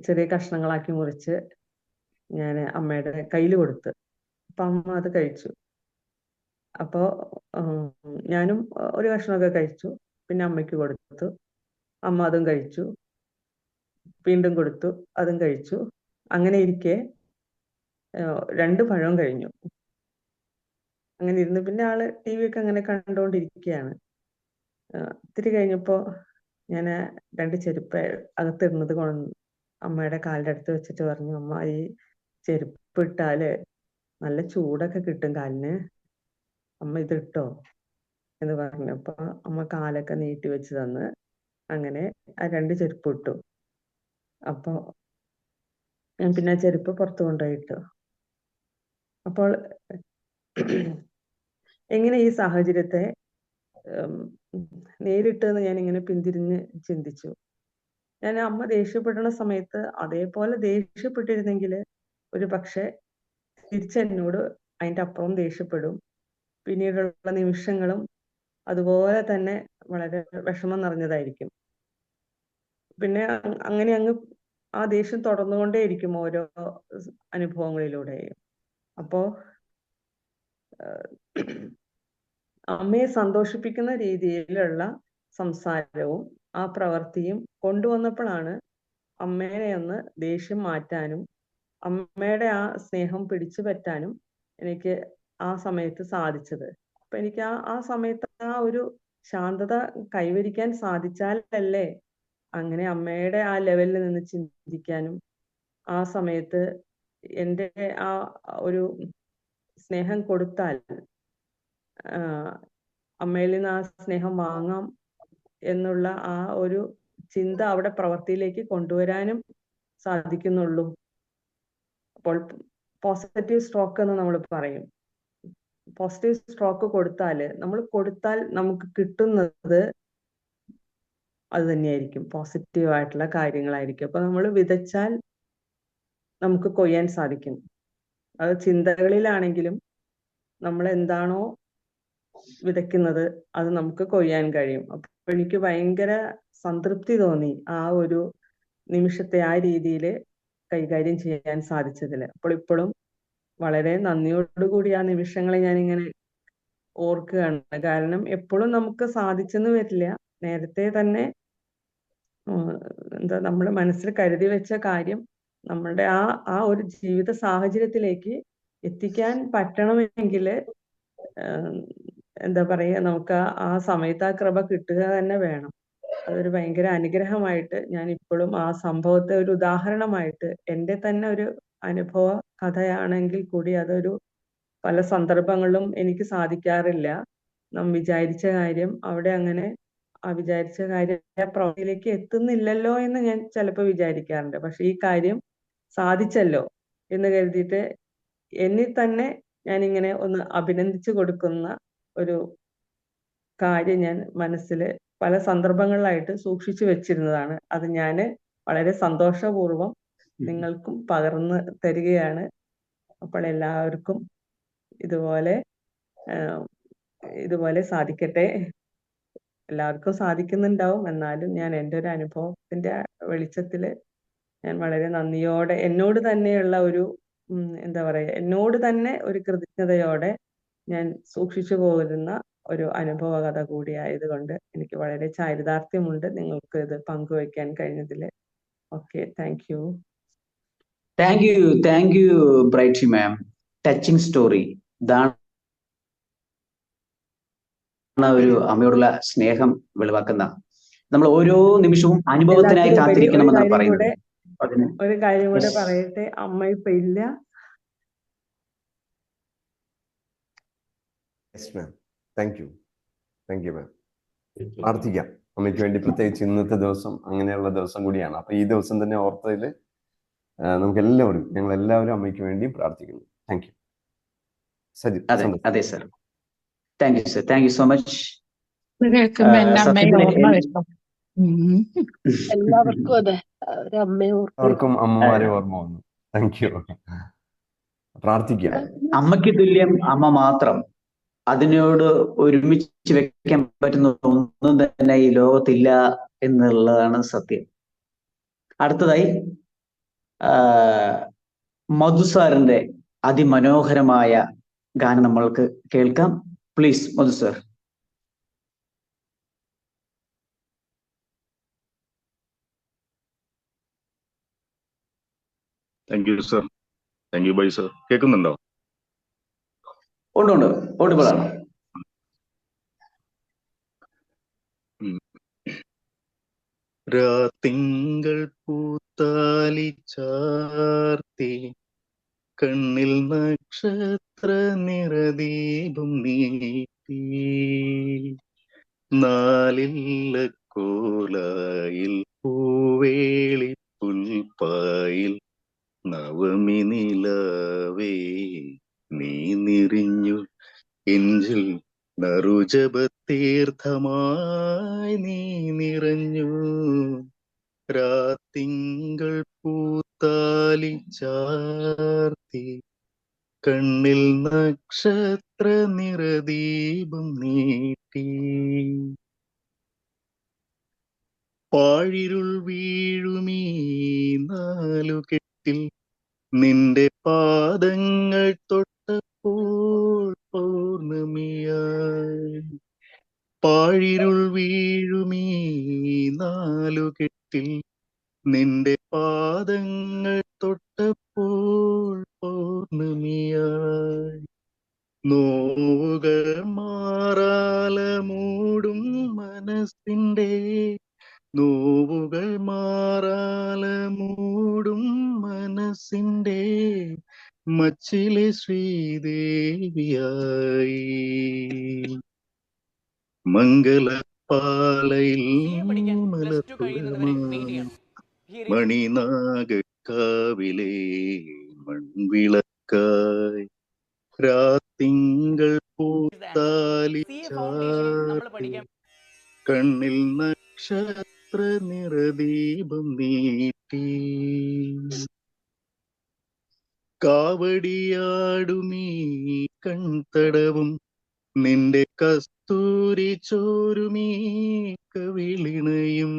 ചെറിയ കഷ്ണങ്ങളാക്കി മുറിച്ച് ഞാൻ അമ്മയുടെ കയ്യിൽ കൊടുത്തു. അപ്പൊ അമ്മ അത് കഴിച്ചു. അപ്പോ ഞാനും ഒരു കഷ്ണമൊക്കെ കഴിച്ചു. പിന്നെ അമ്മയ്ക്ക് കൊടുത്തു. അമ്മ അതും കഴിച്ചു. വീണ്ടും കൊടുത്തു, അതും കഴിച്ചു. അങ്ങനെ ഇരിക്കെ 2 പഴവും കഴിഞ്ഞു. അങ്ങനെ ഇരുന്ന് പിന്നെ ആള് TV ഒക്കെ അങ്ങനെ കണ്ടുകൊണ്ടിരിക്കുകയാണ്. ഇത്തിരി കഴിഞ്ഞപ്പോ ഞാൻ 2 ചെരുപ്പ് അകത്തിടുന്നത് കൊണ്ട് അമ്മയുടെ കാലിന്റെ അടുത്ത് വെച്ചിട്ട് പറഞ്ഞു, അമ്മ ഈ ചെരുപ്പ് ഇട്ടാല് നല്ല ചൂടൊക്കെ കിട്ടും കാലിന്, അമ്മ ഇതിട്ടോ എന്ന് പറഞ്ഞപ്പോ അമ്മ കാലൊക്കെ നീട്ടി വെച്ച് തന്ന് അങ്ങനെ ആ 2 ചെരുപ്പ് ഇട്ടു. അപ്പൊ ഞാൻ പിന്നെ ആ ചെരുപ്പ് പുറത്തു കൊണ്ടുപോയിട്ടു. അപ്പോൾ എങ്ങനെ ഈ സാഹചര്യത്തെ നേരിട്ടെന്ന് ഞാൻ ഇങ്ങനെ പിന്തിരിഞ്ഞ് ചിന്തിച്ചു. ഞാൻ അമ്മ ദേഷ്യപ്പെടുന്ന സമയത്ത് അതേപോലെ ദേഷ്യപ്പെട്ടിരുന്നെങ്കിൽ ഒരു പക്ഷെ തിരിച്ചെന്നോട് അതിൻ്റെ അപ്പുറം ദേഷ്യപ്പെടും. പിന്നീടുള്ള നിമിഷങ്ങളും അതുപോലെ തന്നെ വളരെ വിഷമം നിറഞ്ഞതായിരിക്കും. പിന്നെ അങ്ങനെ അങ്ങ് ആ ദേഷ്യം തുടർന്നുകൊണ്ടേയിരിക്കും ഓരോ അനുഭവങ്ങളിലൂടെയും. അപ്പോ അമ്മയെ സന്തോഷിപ്പിക്കുന്ന രീതിയിലുള്ള സംസാരവും ആ പ്രവൃത്തിയും കൊണ്ടുവന്നപ്പോഴാണ് അമ്മയെ ഒന്ന് ദേഷ്യം മാറ്റാനും അമ്മയുടെ ആ സ്നേഹം പിടിച്ചു പറ്റാനും എനിക്ക് ആ സമയത്ത് സാധിച്ചത്. അപ്പൊ എനിക്ക് ആ സമയത്ത് ആ ഒരു ശാന്തത കൈവരിക്കാൻ സാധിച്ചാലല്ലേ അങ്ങനെ അമ്മയുടെ ആ ലെവലിൽ നിന്ന് ചിന്തിക്കാനും ആ സമയത്ത് എൻ്റെ ആ ഒരു സ്നേഹം കൊടുത്താൽ അമ്മയിൽ നിന്ന് ആ സ്നേഹം വാങ്ങാം എന്നുള്ള ആ ഒരു ചിന്ത അവിടെ പ്രവൃത്തിയിലേക്ക് കൊണ്ടുവരാനും സാധിക്കുന്നുള്ളൂ. അപ്പോൾ പോസിറ്റീവ് സ്ട്രോക്ക് എന്ന് നമ്മൾ പറയും. പോസിറ്റീവ് സ്ട്രോക്ക് കൊടുത്താൽ നമുക്ക് കിട്ടുന്നത് അത് തന്നെയായിരിക്കും, പോസിറ്റീവ് ആയിട്ടുള്ള കാര്യങ്ങളായിരിക്കും. അപ്പൊ നമ്മൾ വിതച്ചാൽ നമുക്ക് കൊയ്യാൻ സാധിക്കും. അത് ചിന്തകളിലാണെങ്കിലും നമ്മൾ എന്താണോ വിതയ്ക്കുന്നത് അത് നമുക്ക് കൊയ്യാൻ കഴിയും. അപ്പൊ എനിക്ക് ഭയങ്കര സംതൃപ്തി തോന്നി ആ ഒരു നിമിഷത്തെ ആ രീതിയിൽ കൈകാര്യം ചെയ്യാൻ സാധിച്ചതില്. അപ്പോൾ ഇപ്പോഴും വളരെ നന്ദിയോടുകൂടി ആ നിമിഷങ്ങളെ ഞാനിങ്ങനെ ഓർക്കുകയാണ്. കാരണം എപ്പോഴും നമുക്ക് സാധിച്ചെന്ന് വരില്ല. നേരത്തെ തന്നെ നമ്മുടെ മനസ്സിൽ കരുതി വെച്ച കാര്യം നമ്മളുടെ ആ ഒരു ജീവിത സാഹചര്യത്തിലേക്ക് എത്തിക്കാൻ പറ്റണമെങ്കിൽ എന്താ പറയുക, നമുക്ക് ആ സമയത്ത് ആ കൃപ കിട്ടുക തന്നെ വേണം. അതൊരു ഭയങ്കര അനുഗ്രഹമായിട്ട് ഞാൻ ഇപ്പോഴും ആ സംഭവത്തെ ഒരു ഉദാഹരണമായിട്ട്, എൻ്റെ തന്നെ ഒരു അനുഭവ കഥയാണെങ്കിൽ കൂടി അതൊരു പല സന്ദർഭങ്ങളിലും എനിക്ക് സാധിക്കാറില്ല. നാം വിചാരിച്ച കാര്യം അവിടെ അങ്ങനെ ആ വിചാരിച്ച കാര്യം പ്രവൃത്തിയിലേക്ക് എത്തുന്നില്ലല്ലോ എന്ന് ഞാൻ ചിലപ്പോൾ വിചാരിക്കാറുണ്ട്. പക്ഷെ ഈ കാര്യം സാധിച്ചല്ലോ എന്ന് കരുതിയിട്ട് എന്നിൽ തന്നെ ഞാനിങ്ങനെ ഒന്ന് അഭിനന്ദിച്ചു കൊടുക്കുന്ന ഒരു കാര്യം ഞാൻ മനസ്സിൽ പല സന്ദർഭങ്ങളിലായിട്ട് സൂക്ഷിച്ചു വെച്ചിരുന്നതാണ്. അത് ഞാൻ വളരെ സന്തോഷപൂർവ്വം നിങ്ങൾക്കും പകർന്നു തരികയാണ്. അപ്പോൾ എല്ലാവർക്കും ഇതുപോലെ സാധിക്കട്ടെ. എല്ലാവർക്കും സാധിക്കുന്നുണ്ടാവും. എന്നാലും ഞാൻ എൻ്റെ ഒരു അനുഭവത്തിന്റെ വെളിച്ചത്തില് ഞാൻ വളരെ നന്ദിയോടെ എന്നോട് തന്നെയുള്ള ഒരു എന്താ പറയുക, എന്നോട് തന്നെ ഒരു കൃതജ്ഞതയോടെ ഞാൻ സൂക്ഷിച്ചു പോരുന്ന ഒരു അനുഭവ കഥ കൂടിയായതുകൊണ്ട് എനിക്ക് വളരെ ചാരിതാർത്ഥ്യമുണ്ട് നിങ്ങൾക്ക് ഇത് പങ്കുവയ്ക്കാൻ കഴിഞ്ഞതില്. Okay, thank you. Thank you Brighty ma'am. Touching story. ഇതാണ് ഒരു അമ്മയോടുള്ള സ്നേഹം വെളിവാക്കുന്ന. നമ്മൾ ഓരോ നിമിഷവും അനുഭവത്തിനായി കാത്തിരിക്കണമെന്നാണ് പറയുന്നത്. ഒരു കാര്യം കൂടെ പറയട്ടെ, അമ്മ ഇപ്പൊ ഇല്ല. Thank you ma'am. പ്രാർത്ഥിക്കാം അമ്മയ്ക്ക് വേണ്ടി. പ്രത്യേകിച്ച് ഇന്നത്തെ ദിവസം അങ്ങനെയുള്ള ദിവസം കൂടിയാണ്. അപ്പൊ ഈ ദിവസം തന്നെ ഓർത്തതിൽ നമുക്ക് എല്ലാവരും, ഞങ്ങൾ എല്ലാവരും അമ്മയ്ക്ക് വേണ്ടി പ്രാർത്ഥിക്കുന്നു. Thank you. അതെ sir, thank you sir, thank you so much. എല്ലാവർക്കും അതെ, എല്ലാവർക്കും അമ്മമാരെ ഓർമ്മ വന്നു. Thank you. പ്രാർത്ഥിക്കാം. അമ്മയ്ക്ക് തുല്യം അമ്മ മാത്രം. അതിനോട് ഒരുമിച്ച് വെക്കാൻ പറ്റുന്ന ഒന്നും തന്നെ ഈ ലോകത്തില്ല എന്നുള്ളതാണ് സത്യം. അടുത്തതായി മധു സാറിന്റെ അതിമനോഹരമായ ഗാനം നമ്മൾക്ക് കേൾക്കാം. Please Madhu sir. Thank you sir. Thank you bye sir. കേൾക്കുന്നുണ്ടോ? ഉണ്ട്, ഓഡിബിൾ ആണ്. രാത്തിങ്കൾ പൂത്താലി ചാർത്തി കണ്ണിൽ നക്ഷത്ര നിറദീപം നീട്ടി നാലില്ല കോലായിൽ പൂവേളി പുൽപ്പായിൽ നവമി നിലാവേ നീ നിറിഞ്ഞു എഞ്ചിൽ നറുജപതീർത്ഥമായി നീ നിറഞ്ഞു. രാത്തിങ്കൾ പൂത്താലി ചാർത്തി കണ്ണിൽ നക്ഷത്ര നിറദീപം നീട്ടി പാഴിരുൾ വീഴുമീ നാലുകെട്ടിൽ നിന്റെ പാദങ്ങൾ തൊട്ടപ്പോൾ പൗർണമിയായി. പാഴിരുൾ വീഴുമീ നാലുകെട്ടിൽ നിന്റെ പാദങ്ങൾ തൊട്ടപ്പോൾ പൗർണമിയായി. നോവുകൾ മാറാല മൂടും മനസ്സിന്റെ നോവുകൾ മാറാല മൂടും മനസ്സിന്റെ മച്ചിലെ ശ്രീദേവിയായി മംഗലപ്പാലയിൽ മലർപ്പുഴമായി മണിനാഗക്കാവിലെ മൺവിളക്കായി രാത്തിങ്കൾ പൂത്താലി ചാർത്തി കണ്ണിൽ നക്ഷത്ര നിറദീപം നീട്ടി കാവടിയാടുമീ കൺതടവും നിന്റെ കസ്തൂരി ചോരുമീ കവിളിണയും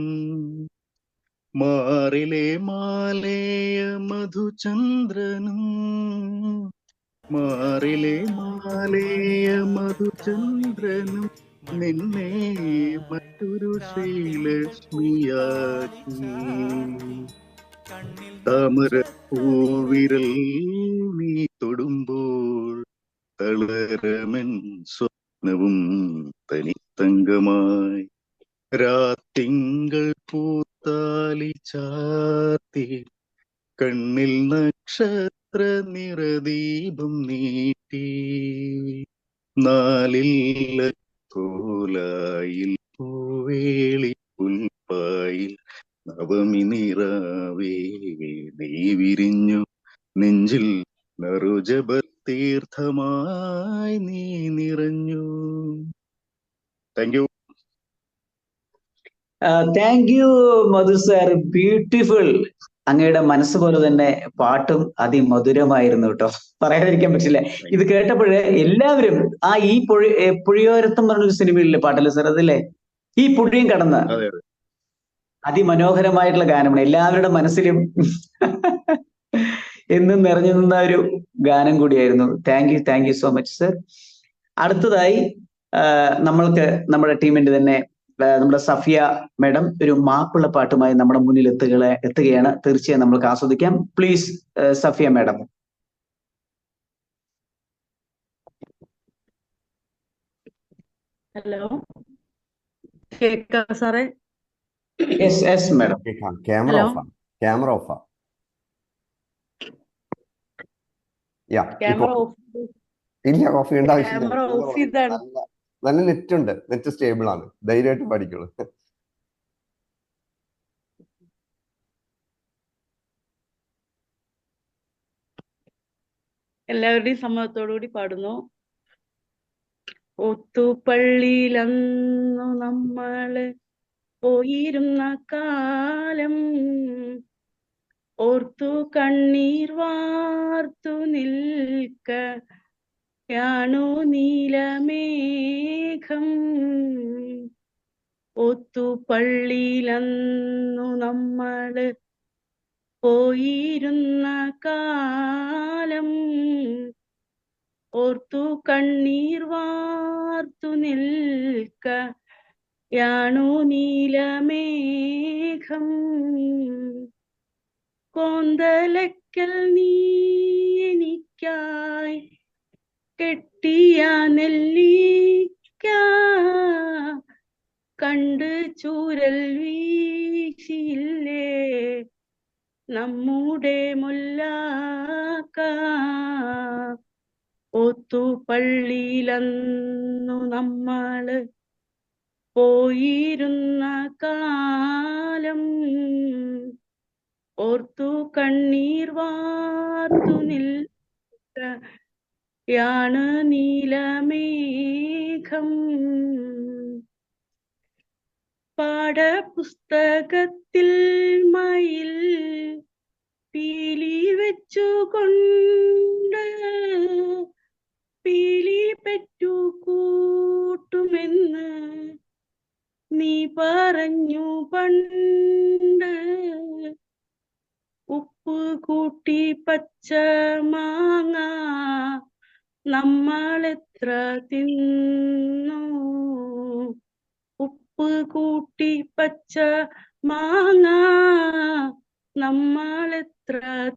മാറിലെ മാലേയ മധുചന്ദ്രനും മാറിലെ മാലേയ മധുചന്ദ്രനും നിന്നെ മറ്റൊരു ശ്രീലക്ഷ്മിയാക്കി താമരപ്പൂവിരൽ നീ തൊടുമ്പോൾ തളരമൻ സ്വപ്നവും തനിത്തങ്കമായി രാത്തിങ്കൾ പൂത്താലി ചാർത്തി കണ്ണിൽ നക്ഷത്ര നിറദീപം നീട്ടി നാലില്ല കോലായിൽ പൂവേളി പുൽപ്പായിൽ നവമി നിറാവേ നീ വിരിഞ്ഞു നെഞ്ചിൽ നറുജപതീർത്ഥമായി നീ നിറഞ്ഞു. Thank you. Thank U Madhu sir, beautiful. അങ്ങയുടെ മനസ്സ് പോലെ തന്നെ പാട്ടും അതിമധുരമായിരുന്നു കേട്ടോ, പറയാതിരിക്കാൻ പറ്റില്ല. ഇത് കേട്ടപ്പോഴേ എല്ലാവരും ആ ഈ പുഴയോരത്തും പറഞ്ഞൊരു സിനിമയിലെ പാട്ടല്ലേ സാർ അതല്ലേ, ഈ പുഴയും കടന്ന്, അതിമനോഹരമായിട്ടുള്ള ഗാനമാണ്. എല്ലാവരുടെ മനസ്സിലും എന്നും നിറഞ്ഞു നിന്ന ഒരു ഗാനം കൂടിയായിരുന്നു. Thank you so much sir. അടുത്തതായി നമ്മൾക്ക് നമ്മുടെ ടീമിന്റെ തന്നെ നമ്മുടെ സഫിയ മാഡം ഒരു മാപ്പിള പാട്ടുമായി നമ്മുടെ മുന്നിൽ എത്തുകയാണ്. തീർച്ചയായും നമ്മൾക്ക് ആസ്വദിക്കാം. Please Safiya madam. ഹലോ, കേൾക്കാം സാറേ? Yes madam. ക്യാമറ ഓഫാ. Camera off. ഇല്ല, കോഫി ഉണ്ട്, ആവശ്യമില്ല. ക്യാമറ ഓഫ് ചെയ്താണ്. നല്ല നെറ്റ് ഉണ്ട്, നെറ്റ് സ്റ്റേബിൾ ആണ്, ധൈര്യമായിട്ട് പഠിക്കുള്ളൂ. എല്ലാവരുടെയും സമ്മതത്തോടുകൂടി പാടുന്നു. ഒത്തുപള്ളിയിലന്നു നമ്മള് പോയിരുന്ന കാലം ഓർത്തു കണ്ണീർ വാർത്തു നിൽക്കയാണു നീലമേഘം. ഒത്തുപള്ളിയിലന്നു നമ്മള് പോയിരുന്ന കാലം ഓർത്തു കണ്ണീർ വാർത്തു നിൽക്കയാണു നീലമേഘം. കോന്തലക്കൽ നീ എനിക്കായി കെട്ടിയ നെല്ലിക്ക കണ്ട് ചൂരൽ വീശിയില്ലേ നമ്മുടെ മുല്ലാക്ക. ഒത്തുപള്ളിയിലന്നു നമ്മള് പോയിരുന്ന കാലം ഓർത്തു കണ്ണീർ വാർത്തു നിൽക്കയാണ് നീലമേഘം. പാഠപുസ്തകത്തിൽ മയിൽ പീലി വെച്ചുകൊണ്ട് പീലി പെറ്റു കൂട്ടുമെന്ന് നീ പറഞ്ഞു പണ്ട്. ഉപ്പ് കൂട്ടി പച്ച മാങ്ങ നമ്മളെത്ര തിന്നു. ഉപ്പ് കൂട്ടി പച്ച മാങ്ങ നമ്മളെത്ര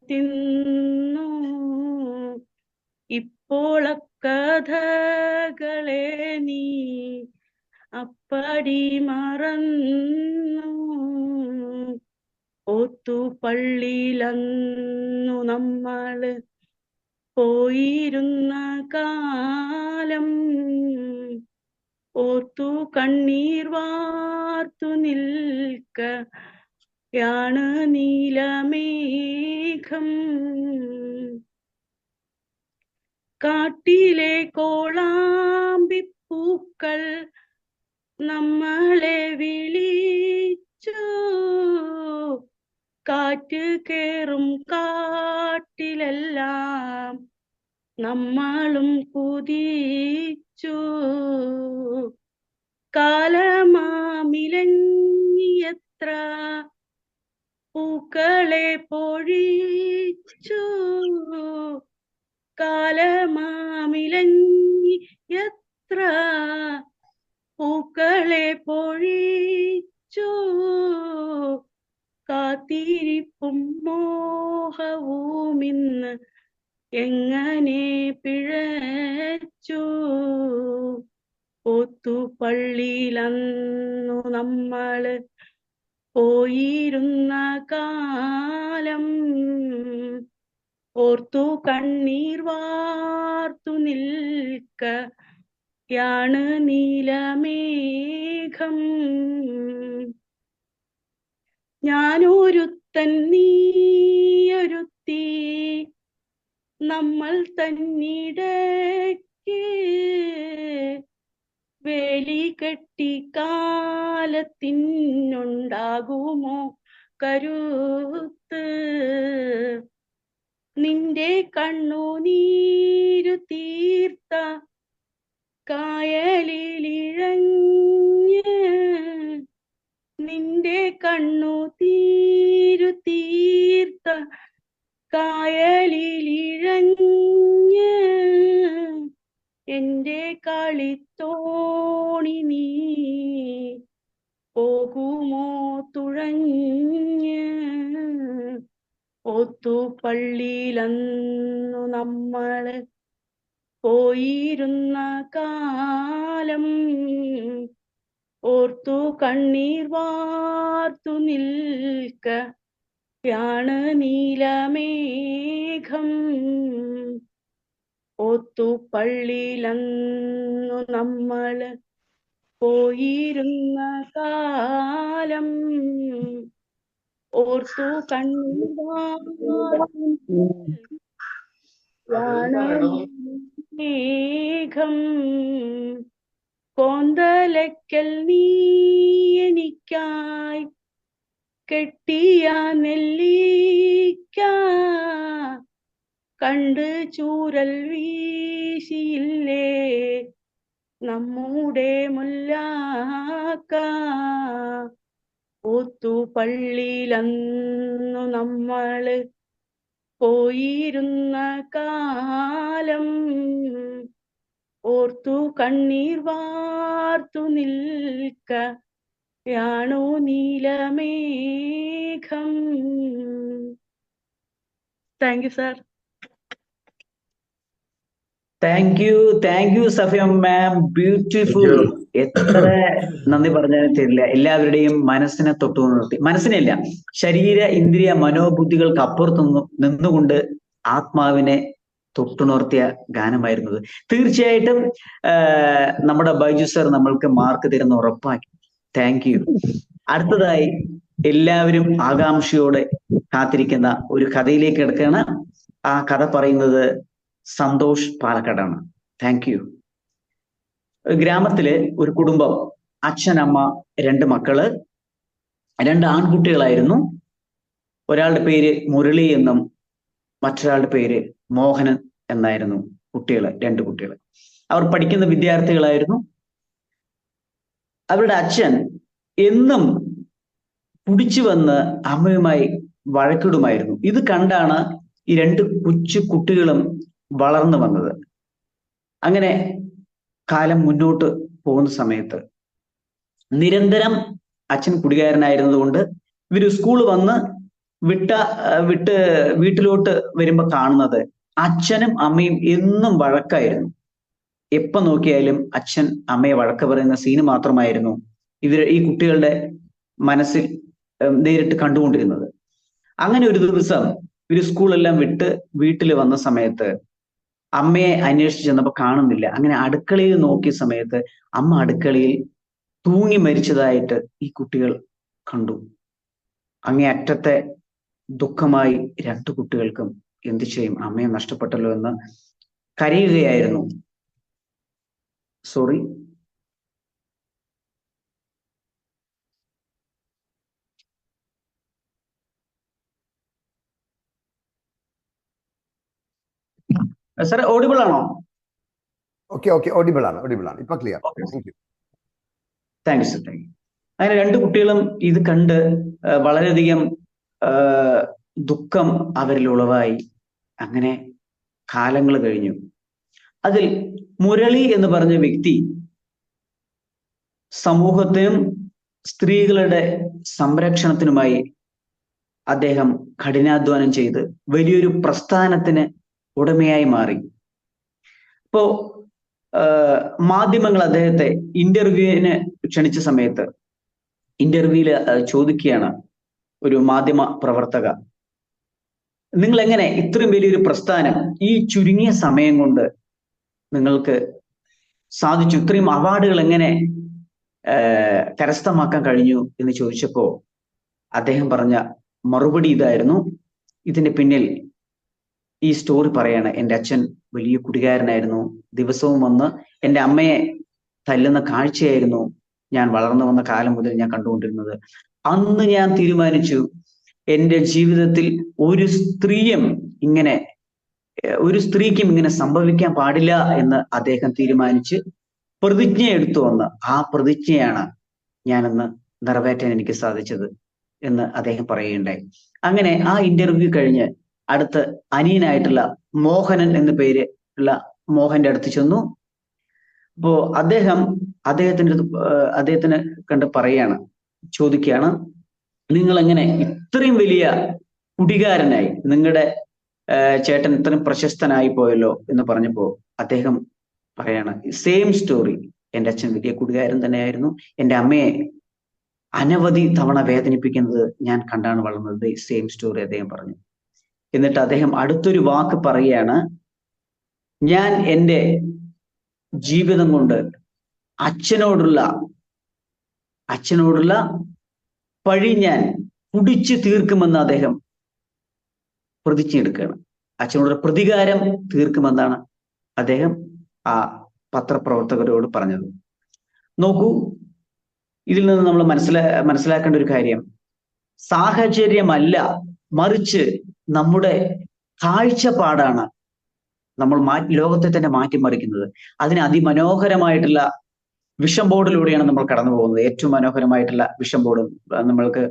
തിന്നു. ഇപ്പോൾ കഥകളെ നീ അപ്പടി മറന്നു. ഒത്തുപള്ളിയിലന്നു നമ്മള് പോയിരുന്ന കാലം ഓർത്തു കണ്ണീർ വാർത്തു നിൽക്കയാണ് നീലമേഘം. കാട്ടിലെ കോളാമ്പിപ്പൂക്കൾ നമ്മളെ വിളിച്ചു, കാറ്റ് കേറും കാട്ടിലെല്ലാം നമ്മളും കുതിച്ചു. കാലമാമിലഞ്ഞിയത്ര പൂക്കളെ പൊഴിച്ചു, കാലമാമിലഞ്ഞി എത്ര പൂക്കളെ പൊഴിച്ചു. കാത്തിരിപ്പും മോഹവുമിന്ന് എങ്ങനെ പിഴച്ചു. ഒത്തുപള്ളിയിലന്നു നമ്മള് പോയിരുന്ന കാലം ഓർത്തു കണ്ണീർ വാർത്തു നിൽക്കയാണ് നീലമേഘം. ഞാനൊരുത്തൻ നീയൊരുത്തി നമ്മൾ തന്നിടയ്ക്ക് വേലി കെട്ടി കാലത്തിനുണ്ടാകുമോ കരുത്ത്. നിന്റെ കണ്ണുനീരു തീർത്ത കായലിലിഴഞ്ഞ്, നിന്റെ കണ്ണുനീരു തീർത്ത കായലിലിഴഞ്ഞ് എന്റെ കളിത്തോണി നീ പോകുമോ തുഴഞ്ഞ്. ഒത്തുപള്ളിയിലന്നു നമ്മള് പോയിരുന്ന കാലം ഓർത്തു കണ്ണീർ വാർത്തു നിൽക്കയാണ് നീലമേഘം. ഒത്തുപള്ളിയിലന്നു നമ്മള് പോയിരുന്ന കാലം ഓർത്തു കണ്ണീർ വാർത്തു മേഘം. കോന്തലയ്ക്കൽ നീ എനിക്കായി കെട്ടിയ നെല്ലിക്ക കണ്ട് ചൂരൽ വീശിയില്ലേ നമ്മുടെ മുല്ലാക്ക. ഒത്തുപള്ളിയിലന്നു നമ്മള് പോയിരുന്ന കാലം ഓർത്തു കണ്ണീർ വാർത്തു നിൽക്കയാണോ നീലമേഘം. Thank you sir. Thank you Safiya ma'am, beautiful. എത്ര നന്ദി പറഞ്ഞാലും തരില്ല. എല്ലാവരുടെയും മനസ്സിനെ തൊട്ടു നിർത്തി, മനസ്സിനെയല്ല, ശരീര ഇന്ദ്രിയ മനോബുദ്ധികൾക്ക് അപ്പുറത്തു നിന്നുകൊണ്ട് ആത്മാവിനെ തൊട്ടുണർത്തിയ ഗാനമായിരുന്നത്. തീർച്ചയായിട്ടും നമ്മുടെ ബൈജു സർ നമ്മൾക്ക് മാർക്ക് തരുന്ന ഉറപ്പാക്കി. Thank you. അടുത്തതായി എല്ലാവരും ആകാംക്ഷയോടെ കാത്തിരിക്കുന്ന ഒരു കഥയിലേക്ക് കിടക്കുകയാണ്. ആ കഥ പറയുന്നത് സന്തോഷ് പാലക്കാടാണ്. Thank you. ഗ്രാമത്തില് ഒരു കുടുംബം, അച്ഛൻ, അമ്മ, 2 മക്കള്, 2 ആൺകുട്ടികളായിരുന്നു. ഒരാളുടെ പേര് മുരളി എന്നും മറ്റൊരാളുടെ പേര് മോഹനൻ എന്നായിരുന്നു. 2 കുട്ടികൾ. അവർ പഠിക്കുന്ന വിദ്യാർത്ഥികളായിരുന്നു. അവരുടെ അച്ഛൻ എന്നും കുടിച്ചു വന്ന് അമ്മയുമായി വഴക്കിടുമായിരുന്നു. ഇത് കണ്ടാണ് ഈ 2 കൊച്ചു കുട്ടികളും വളർന്നു വന്നത്. അങ്ങനെ കാലം മുന്നോട്ട് പോകുന്ന സമയത്ത് നിരന്തരം അച്ഛൻ കുടികാരനായിരുന്നത് കൊണ്ട് ഇവര് സ്കൂൾ വന്ന് വിട്ട് വീട്ടിലോട്ട് വരുമ്പോ കാണുന്നത് അച്ഛനും അമ്മയും എന്നും വഴക്കായിരുന്നു. എപ്പോ നോക്കിയാലും അച്ഛൻ അമ്മയെ വഴക്ക് പറയുന്ന സീന് മാത്രമായിരുന്നു ഈ കുട്ടികളുടെ മനസ്സിൽ നേരിട്ട് കണ്ടുകൊണ്ടിരുന്നത്. അങ്ങനെ ഒരു ദിവസം ഇവര് സ്കൂളെല്ലാം വിട്ട് വീട്ടിൽ വന്ന സമയത്ത് അമ്മയെ അന്വേഷിച്ച് ചെന്നപ്പോൾ കാണുന്നില്ല. അങ്ങനെ അടുക്കളയിൽ നോക്കിയ സമയത്ത് അമ്മ അടുക്കളയിൽ തൂങ്ങി മരിച്ചതായിട്ട് ഈ കുട്ടികൾ കണ്ടു. അങ്ങേയറ്റത്തെ ദുഃഖമായി രണ്ടു കുട്ടികൾക്കും. എന്തു ചെയ്യും, അമ്മയെ നഷ്ടപ്പെട്ടല്ലോ എന്ന് കരയുകയായിരുന്നു. സോറി, സാർ ഓഡിബിൾ ആണോ? ഓക്കെ ഓക്കെ, ഓഡിബിൾ ആണ്, ഓഡിബിൾ ആണ്, ഇപ്പൊ clear. Thank you. Thank you sir, thank U. അങ്ങനെ രണ്ടു കുട്ടികളും ഇത് കണ്ട് വളരെയധികം ദുഃഖം അവരിൽ ഉളവായി. അങ്ങനെ കാലങ്ങൾ കഴിഞ്ഞു. അതിൽ മുരളി എന്ന് പറഞ്ഞ വ്യക്തി സമൂഹത്തിനും സ്ത്രീകളുടെ സംരക്ഷണത്തിനുമായി അദ്ദേഹം കഠിനാധ്വാനം ചെയ്ത് വലിയൊരു പ്രസ്ഥാനത്തിന് ഉടമയായി മാറി. ഇപ്പോ മാധ്യമങ്ങൾ അദ്ദേഹത്തെ ഇന്റർവ്യൂവിന് ക്ഷണിച്ച സമയത്ത് ഇന്റർവ്യൂവിൽ ചോദിക്കുകയാണ് ഒരു മാധ്യമ പ്രവർത്തക, നിങ്ങൾ എങ്ങനെ ഇത്രയും വലിയൊരു പ്രസ്ഥാനം ഈ ചുരുങ്ങിയ സമയം കൊണ്ട് നിങ്ങൾക്ക് സാധിച്ചു, ഇത്രയും അവാർഡുകൾ എങ്ങനെ കരസ്ഥമാക്കാൻ കഴിഞ്ഞു എന്ന് ചോദിച്ചപ്പോ അദ്ദേഹം പറഞ്ഞ മറുപടി ഇതായിരുന്നു. ഇതിന്റെ പിന്നിൽ ഈ സ്റ്റോറി പറയാണ്. എൻ്റെ അച്ഛൻ വലിയ കുടികാരനായിരുന്നു. ദിവസവും വന്ന് എൻ്റെ അമ്മയെ തല്ലുന്ന കാഴ്ചയായിരുന്നു ഞാൻ വളർന്നു വന്ന കാലം മുതൽ ഞാൻ കണ്ടുകൊണ്ടിരുന്നത്. അന്ന് ഞാൻ തീരുമാനിച്ചു, എൻ്റെ ജീവിതത്തിൽ ഒരു സ്ത്രീക്കും ഇങ്ങനെ സംഭവിക്കാൻ പാടില്ല എന്ന് അദ്ദേഹം തീരുമാനിച്ച് പ്രതിജ്ഞ എടുത്തു വന്ന് ആ പ്രതിജ്ഞയാണ് ഞാനിന്ന് നിറവേറ്റാൻ എനിക്ക് സാധിച്ചത് എന്ന് അദ്ദേഹം പറയുകയുണ്ടായി. അങ്ങനെ ആ ഇന്റർവ്യൂ കഴിഞ്ഞ് അടുത്ത് അനിയനായിട്ടുള്ള മോഹനൻ എന്ന പേര് ഉള്ള മോഹന്റെ അടുത്ത് ചെന്നു. അപ്പോ അദ്ദേഹത്തിന് കണ്ട് ചോദിക്കുകയാണ്, നിങ്ങൾ എങ്ങനെ ഇത്രയും വലിയ കുടികാരനായി, നിങ്ങളുടെ ചേട്ടൻ ഇത്രയും പ്രശസ്തനായി പോയല്ലോ എന്ന് പറഞ്ഞപ്പോ അദ്ദേഹം പറയാണ്, സെയിം സ്റ്റോറി, എൻ്റെ അച്ഛൻ വലിയ കുടികാരൻ തന്നെയായിരുന്നു. എൻ്റെ അമ്മയെ അനവധി തവണ വേദനിപ്പിക്കുന്നത് ഞാൻ കണ്ടാണ് വളർന്നത്. സെയിം സ്റ്റോറി അദ്ദേഹം പറഞ്ഞു. എന്നിട്ട് അദ്ദേഹം അടുത്തൊരു വാക്ക് പറയുകയാണ്, ഞാൻ എൻ്റെ ജീവിതം കൊണ്ട് അച്ഛനോടുള്ള പഴി ഞാൻ കുടിച്ചു തീർക്കുമെന്ന് അദ്ദേഹം പ്രതിജ്ഞ എടുക്കുകയാണ്. അച്ഛനോടുള്ള പ്രതികാരം തീർക്കുമെന്നാണ് അദ്ദേഹം ആ പത്രപ്രവർത്തകരോട് പറഞ്ഞത്. നോക്കൂ, ഇതിൽ നിന്ന് നമ്മൾ മനസ്സിലാക്കേണ്ട ഒരു കാര്യം, സാഹചര്യമല്ല, മറിച്ച് നമ്മുടെ കാഴ്ചപ്പാടാണ് നമ്മൾ ലോകത്തെ തന്നെ മാറ്റിമറിക്കുന്നത്. അതിന് അതിമനോഹരമായിട്ടുള്ള വിഷൻ ബോർഡിലൂടെയാണ് നമ്മൾ കടന്നു പോകുന്നത്. ഏറ്റവും മനോഹരമായിട്ടുള്ള വിഷൻ ബോർഡും നമ്മൾക്ക്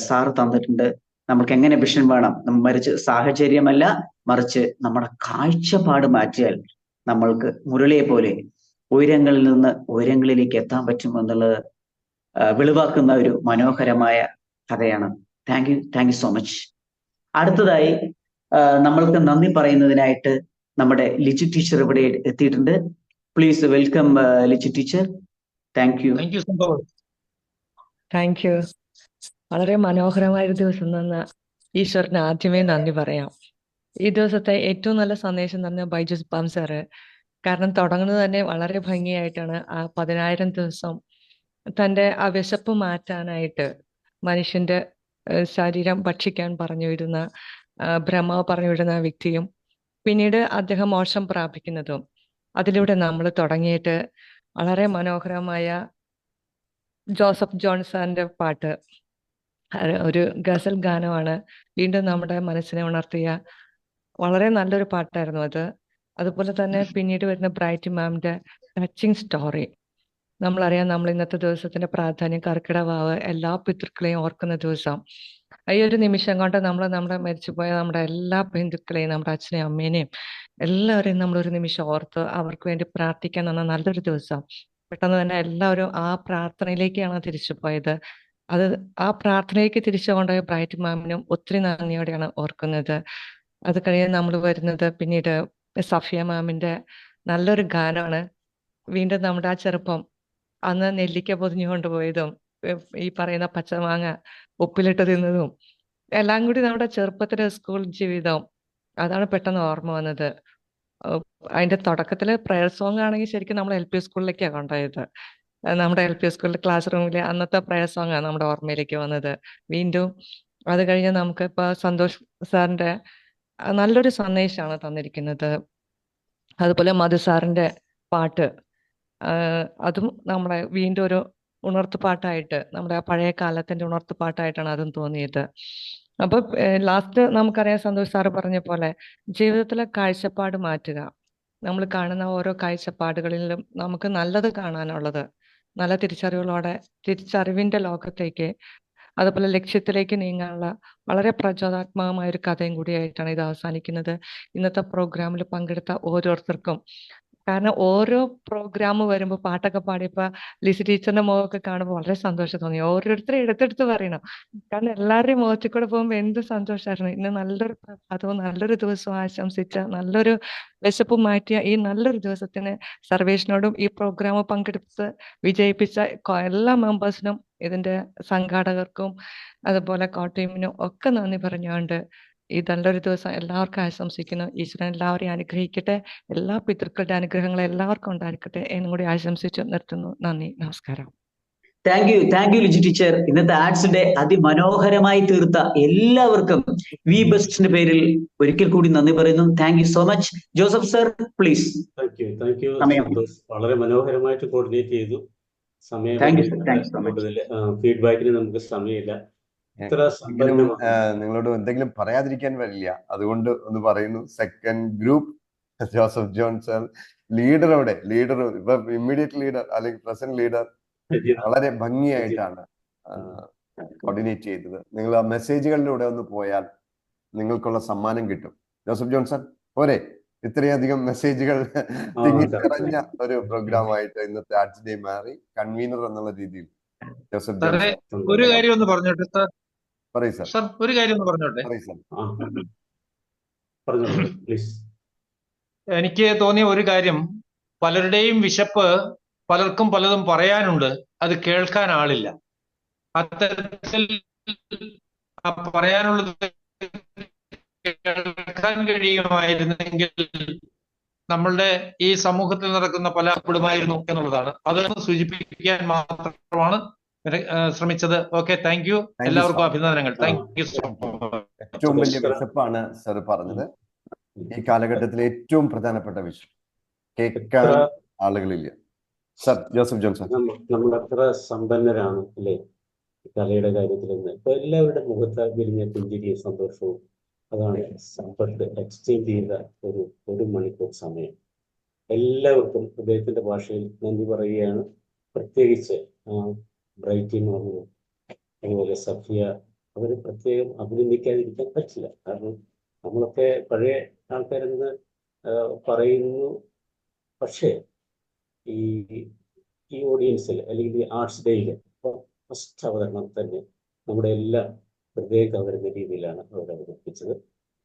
സാറ് തന്നിട്ടുണ്ട്. നമ്മൾക്ക് എങ്ങനെ വിഷൻ വേണം, മറിച്ച് സാഹചര്യമല്ല, മറിച്ച് നമ്മുടെ കാഴ്ചപ്പാട് മാറ്റിയാൽ നമ്മൾക്ക് മുരളിയെ പോലെ ഉയരങ്ങളിൽ നിന്ന് ഉയരങ്ങളിലേക്ക് എത്താൻ പറ്റും എന്നുള്ളത് വെളിവാക്കുന്ന ഒരു മനോഹരമായ കഥയാണ്. Thank you so much. അടുത്തതായി നമ്മൾക്ക് നന്ദി പറയുന്നതിനായിട്ട് നമ്മുടെ ലിച്ചു ടീച്ചർ ഇവിടെ എത്തിയിട്ടുണ്ട്. Please welcome ലിച്ചു teacher. Thank you. Thank U. വളരെ മനോഹരമായ ഒരു ദിവസം തന്ന ഈശ്വരന് ആദ്യമേ നന്ദി പറയാം. ഈ ദിവസത്തെ ഏറ്റവും നല്ല സന്ദേശം തന്ന ബൈജൂസ് പാം സാറ്. കാരണം തുടങ്ങുന്നത് തന്നെ വളരെ ഭംഗിയായിട്ടാണ്. ആ 10,000 ദിവസം തൻ്റെ ആ വിശപ്പ് മാറ്റാനായിട്ട് മനുഷ്യന്റെ ശരീരം ഭക്ഷിക്കാൻ പറഞ്ഞു വിടുന്ന ബ്രഹ്മാവ് പറഞ്ഞു വിടുന്ന വ്യക്തിയും പിന്നീട് അദ്ദേഹം മോക്ഷം പ്രാപിക്കുന്നതും അതിലൂടെ നമ്മൾ തുടങ്ങിയിട്ട് വളരെ മനോഹരമായ ജോസഫ് ജോൺ സാറിന്റെ പാട്ട് ഒരു ഗസൽ ഗാനമാണ്. വീണ്ടും നമ്മുടെ മനസ്സിനെ ഉണർത്തിയ വളരെ നല്ലൊരു പാട്ടായിരുന്നു അത്. അതുപോലെ തന്നെ പിന്നീട് വരുന്ന ബ്രൈറ്റ് മാമിന്റെ ടച്ചിങ് സ്റ്റോറി. നമ്മളറിയാം, നമ്മൾ ഇന്നത്തെ ദിവസത്തിന്റെ പ്രാധാന്യം, കർക്കിടവാവ്, എല്ലാ പിതൃക്കളെയും ഓർക്കുന്ന ദിവസം. ഈ ഒരു നിമിഷം കൊണ്ട് നമ്മുടെ മരിച്ചുപോയ നമ്മുടെ എല്ലാ ബന്ധുക്കളെയും, നമ്മുടെ അച്ഛനെയും അമ്മേനെയും എല്ലാവരെയും നമ്മളൊരു നിമിഷം ഓർത്ത് അവർക്ക് വേണ്ടി പ്രാർത്ഥിക്കാൻ തന്ന നല്ലൊരു ദിവസം. പെട്ടെന്ന് തന്നെ എല്ലാവരും ആ പ്രാർത്ഥനയിലേക്കാണ് തിരിച്ചു പോയത്. ആ പ്രാർത്ഥനയിലേക്ക് തിരിച്ചു കൊണ്ടുപോയ ബ്രൈറ്റ് മാമിനും ഒത്തിരി നന്ദിയോടെയാണ് ഓർക്കുന്നത്. അത് കഴിഞ്ഞ് നമ്മൾ വരുന്നത് പിന്നീട് സഫിയ മാമിന്റെ നല്ലൊരു ഗാനമാണ്. വീണ്ടും നമ്മുടെ ആ ചെറുപ്പം, അന്ന് നെല്ലിക്ക പൊതിഞ്ഞു കൊണ്ടുപോയതും ഈ പറയുന്ന പച്ചമാങ്ങ ഉപ്പിലിട്ട് തിന്നതും എല്ലാം കൂടി നമ്മുടെ ചെറുപ്പത്തിലെ സ്കൂൾ ജീവിതം, അതാണ് പെട്ടെന്ന് ഓർമ്മ വന്നത്. അതിന്റെ തുടക്കത്തിൽ പ്രയർ സോങ് ആണെങ്കിൽ ശരിക്കും നമ്മൾ LP സ്കൂളിലേക്കാണ് കൊണ്ടുപോയത്. നമ്മുടെ LP സ്കൂളിലെ ക്ലാസ് റൂമിലെ അന്നത്തെ പ്രയർ സോങ് ആണ് നമ്മുടെ ഓർമ്മയിലേക്ക് വന്നത്. വീണ്ടും അത് കഴിഞ്ഞ് നമുക്ക് ഇപ്പൊ സന്തോഷ് സാറിന്റെ നല്ലൊരു സന്ദേശമാണ് തന്നിരിക്കുന്നത്. അതുപോലെ മധു സാറിന്റെ പാട്ട്, അതും നമ്മളെ വീണ്ടും ഒരു ഉണർത്തുപാട്ടായിട്ട്, നമ്മുടെ ആ പഴയ കാലത്തിന്റെ ഉണർത്തുപാട്ടായിട്ടാണ് അതും തോന്നിയത്. അപ്പൊ ലാസ്റ്റ് നമുക്കറിയാം, സന്തോഷ് സാറ് പറഞ്ഞ പോലെ ജീവിതത്തിലെ കാഴ്ചപ്പാട് മാറ്റുക. നമ്മൾ കാണുന്ന ഓരോ കാഴ്ചപ്പാടുകളിലും നമുക്ക് നല്ലത് കാണാനുള്ളത്, നല്ല തിരിച്ചറിവിന്റെ ലോകത്തേക്ക്, അതുപോലെ ലക്ഷ്യത്തിലേക്ക് നീങ്ങാനുള്ള വളരെ പ്രചോദനാത്മകമായ ഒരു കഥയും കൂടിയായിട്ടാണ് ഇത് അവസാനിക്കുന്നത്. ഇന്നത്തെ പ്രോഗ്രാമിൽ പങ്കെടുത്ത ഓരോരുത്തർക്കും, കാരണം ഓരോ പ്രോഗ്രാം വരുമ്പോൾ പാട്ടൊക്കെ പാടിയപ്പോൾ ലിസി ടീച്ചറിന്റെ മുഖമൊക്കെ കാണുമ്പോൾ വളരെ സന്തോഷം തോന്നി. ഓരോരുത്തരും എടുത്തെടുത്ത് പറയണം, കാരണം എല്ലാവരുടെയും മുഖത്തിൽ കൂടെ പോകുമ്പോൾ എന്ത് സന്തോഷമായിരുന്നു. ഇന്ന് നല്ലൊരു പ്രഭാതവും നല്ലൊരു ദിവസവും ആശംസിച്ച, നല്ലൊരു വിശപ്പ് മാറ്റിയ ഈ നല്ലൊരു ദിവസത്തിന് സർവേഷിനോടും ഈ പ്രോഗ്രാം പങ്കെടുത്ത് വിജയിപ്പിച്ച എല്ലാ മെമ്പേഴ്സിനും, ഇതിന്റെ സംഘാടകർക്കും അതുപോലെ കോട്ടീമിനും ഒക്കെ നന്ദി പറഞ്ഞുകൊണ്ട് ഈ നല്ലൊരു ദിവസം എല്ലാവർക്കും ആശംസിക്കുന്നു. ഈശ്വരൻ എല്ലാവരെയും അനുഗ്രഹിക്കട്ടെ, എല്ലാ പിതൃക്കളുടെ അനുഗ്രഹങ്ങളും എല്ലാവർക്കും ഉണ്ടായിരിക്കട്ടെ എന്നും കൂടി ആശംസിച്ചു നിർത്തുന്നു. നന്ദി, നമസ്കാരം. Thank you Liji teacher. ഇന്നത്തെ ആർട്സ് ഡേ അതിമനോഹരമായി തീർത്ത എല്ലാവർക്കും വി ബെസ്റ്റിന്റെ പേരിൽ ഒരിക്കൽ കൂടി നന്ദി പറയുന്നു. Thank you so much. Joseph sir, please. Thank you Santhosh, വളരെ മനോഹരമായിട്ട് കോർഡിനേറ്റ് ചെയ്തു. സമയം കൂടുതൽ ഫീഡ്ബാക്കിന് നമുക്ക് സമയമില്ല. നിങ്ങളോട് എന്തെങ്കിലും പറയാതിരിക്കാൻ വരില്ല, അതുകൊണ്ട് ഒന്ന് പറയുന്നു. Second group Joseph John sir, leader ഇപ്പൊ ഇമ്മീഡിയറ്റ് ലീഡർ അല്ലെങ്കിൽ പ്രസന്റ് ലീഡർ വളരെ ഭംഗിയായിട്ടാണ് കോർഡിനേറ്റ് ചെയ്തത്. നിങ്ങൾ ആ മെസ്സേജുകളിലൂടെ ഒന്ന് പോയാൽ നിങ്ങൾക്കുള്ള സമ്മാനം കിട്ടും. ജോസഫ് ജോൺ സർ പോരെ, ഇത്രയധികം മെസ്സേജുകൾ തിങ്ങിക്കറഞ്ഞ ഒരു പ്രോഗ്രാം ആയിട്ട് ഇന്നത്തെ ആർട്സ് ഡേ മാറി. കൺവീനർ എന്നുള്ള രീതിയിൽ ജോസഫ് ജോൺ ഒരു കാര്യം ഒന്ന് പറഞ്ഞോട്ടെ സാർ. സർ ഒരു കാര്യം ഒന്ന് പറഞ്ഞോട്ടെ. എനിക്ക് തോന്നിയ ഒരു കാര്യം, പലരുടെയും വിശപ്പ്, പലർക്കും പലതും പറയാനുണ്ട്, അത് കേൾക്കാൻ ആളില്ല. അത്തരത്തിൽ പറയാനുള്ളത് കേൾക്കാൻ കഴിയുമായിരുന്നെങ്കിൽ നമ്മളുടെ ഈ സമൂഹത്തിൽ നടക്കുന്ന പല പെടുമായിരുന്നു എന്നുള്ളതാണ്. അതൊന്ന് സൂചിപ്പിക്കാൻ മാത്രമാണ് ശ്രമിച്ചത്. Okay, thank U. എല്ലാവർക്കും അഭിനന്ദനങ്ങൾ. Thank you so much. ഏറ്റവും വലിയ വിശപ്പാണ് സർ പറഞ്ഞത്. ഈ കാലഘട്ടത്തിലെ ഏറ്റവും പ്രധാനപ്പെട്ട വിഷയം കേൾക്കാൻ ആളുകളില്ല. സർ ജോസഫ് ജോൺ സർ, നമ്മൾ അത്ര സമ്പന്നരാണ് അല്ലേ കലയുടെ കാര്യത്തിൽ നിന്ന്. ഇപ്പൊ എല്ലാവരുടെ മുഖത്ത് വിരിഞ്ഞ പുഞ്ചിരിയും സന്തോഷവും, അതാണ് സമ്പത്ത് എക്സ്ചേഞ്ച് ചെയ്ത ഒരു മണിക്കൂർ സമയം. എല്ലാവർക്കും ഹൃദയത്തിന്റെ ഭാഷയിൽ നന്ദി പറയുകയാണ്. പ്രത്യേകിച്ച് ബ്രൈറ്റി മാമു, അതുപോലെ സഫിയ, അവര് പ്രത്യേകം അഭിനന്ദിക്കാതിരിക്കാൻ പറ്റില്ല. കാരണം നമ്മളൊക്കെ പഴയ ആൾക്കാരെന്ന് പറയുന്നു. പക്ഷേ ഈ ഓഡിയൻസിൽ അല്ലെങ്കിൽ ഈ ആർട്സ് ഡേയിൽ ഫസ്റ്റ് അവതരണം തന്നെ നമ്മുടെ എല്ലാം ഹൃദയം വരുന്ന രീതിയിലാണ് അവർ അവതരിപ്പിച്ചത്.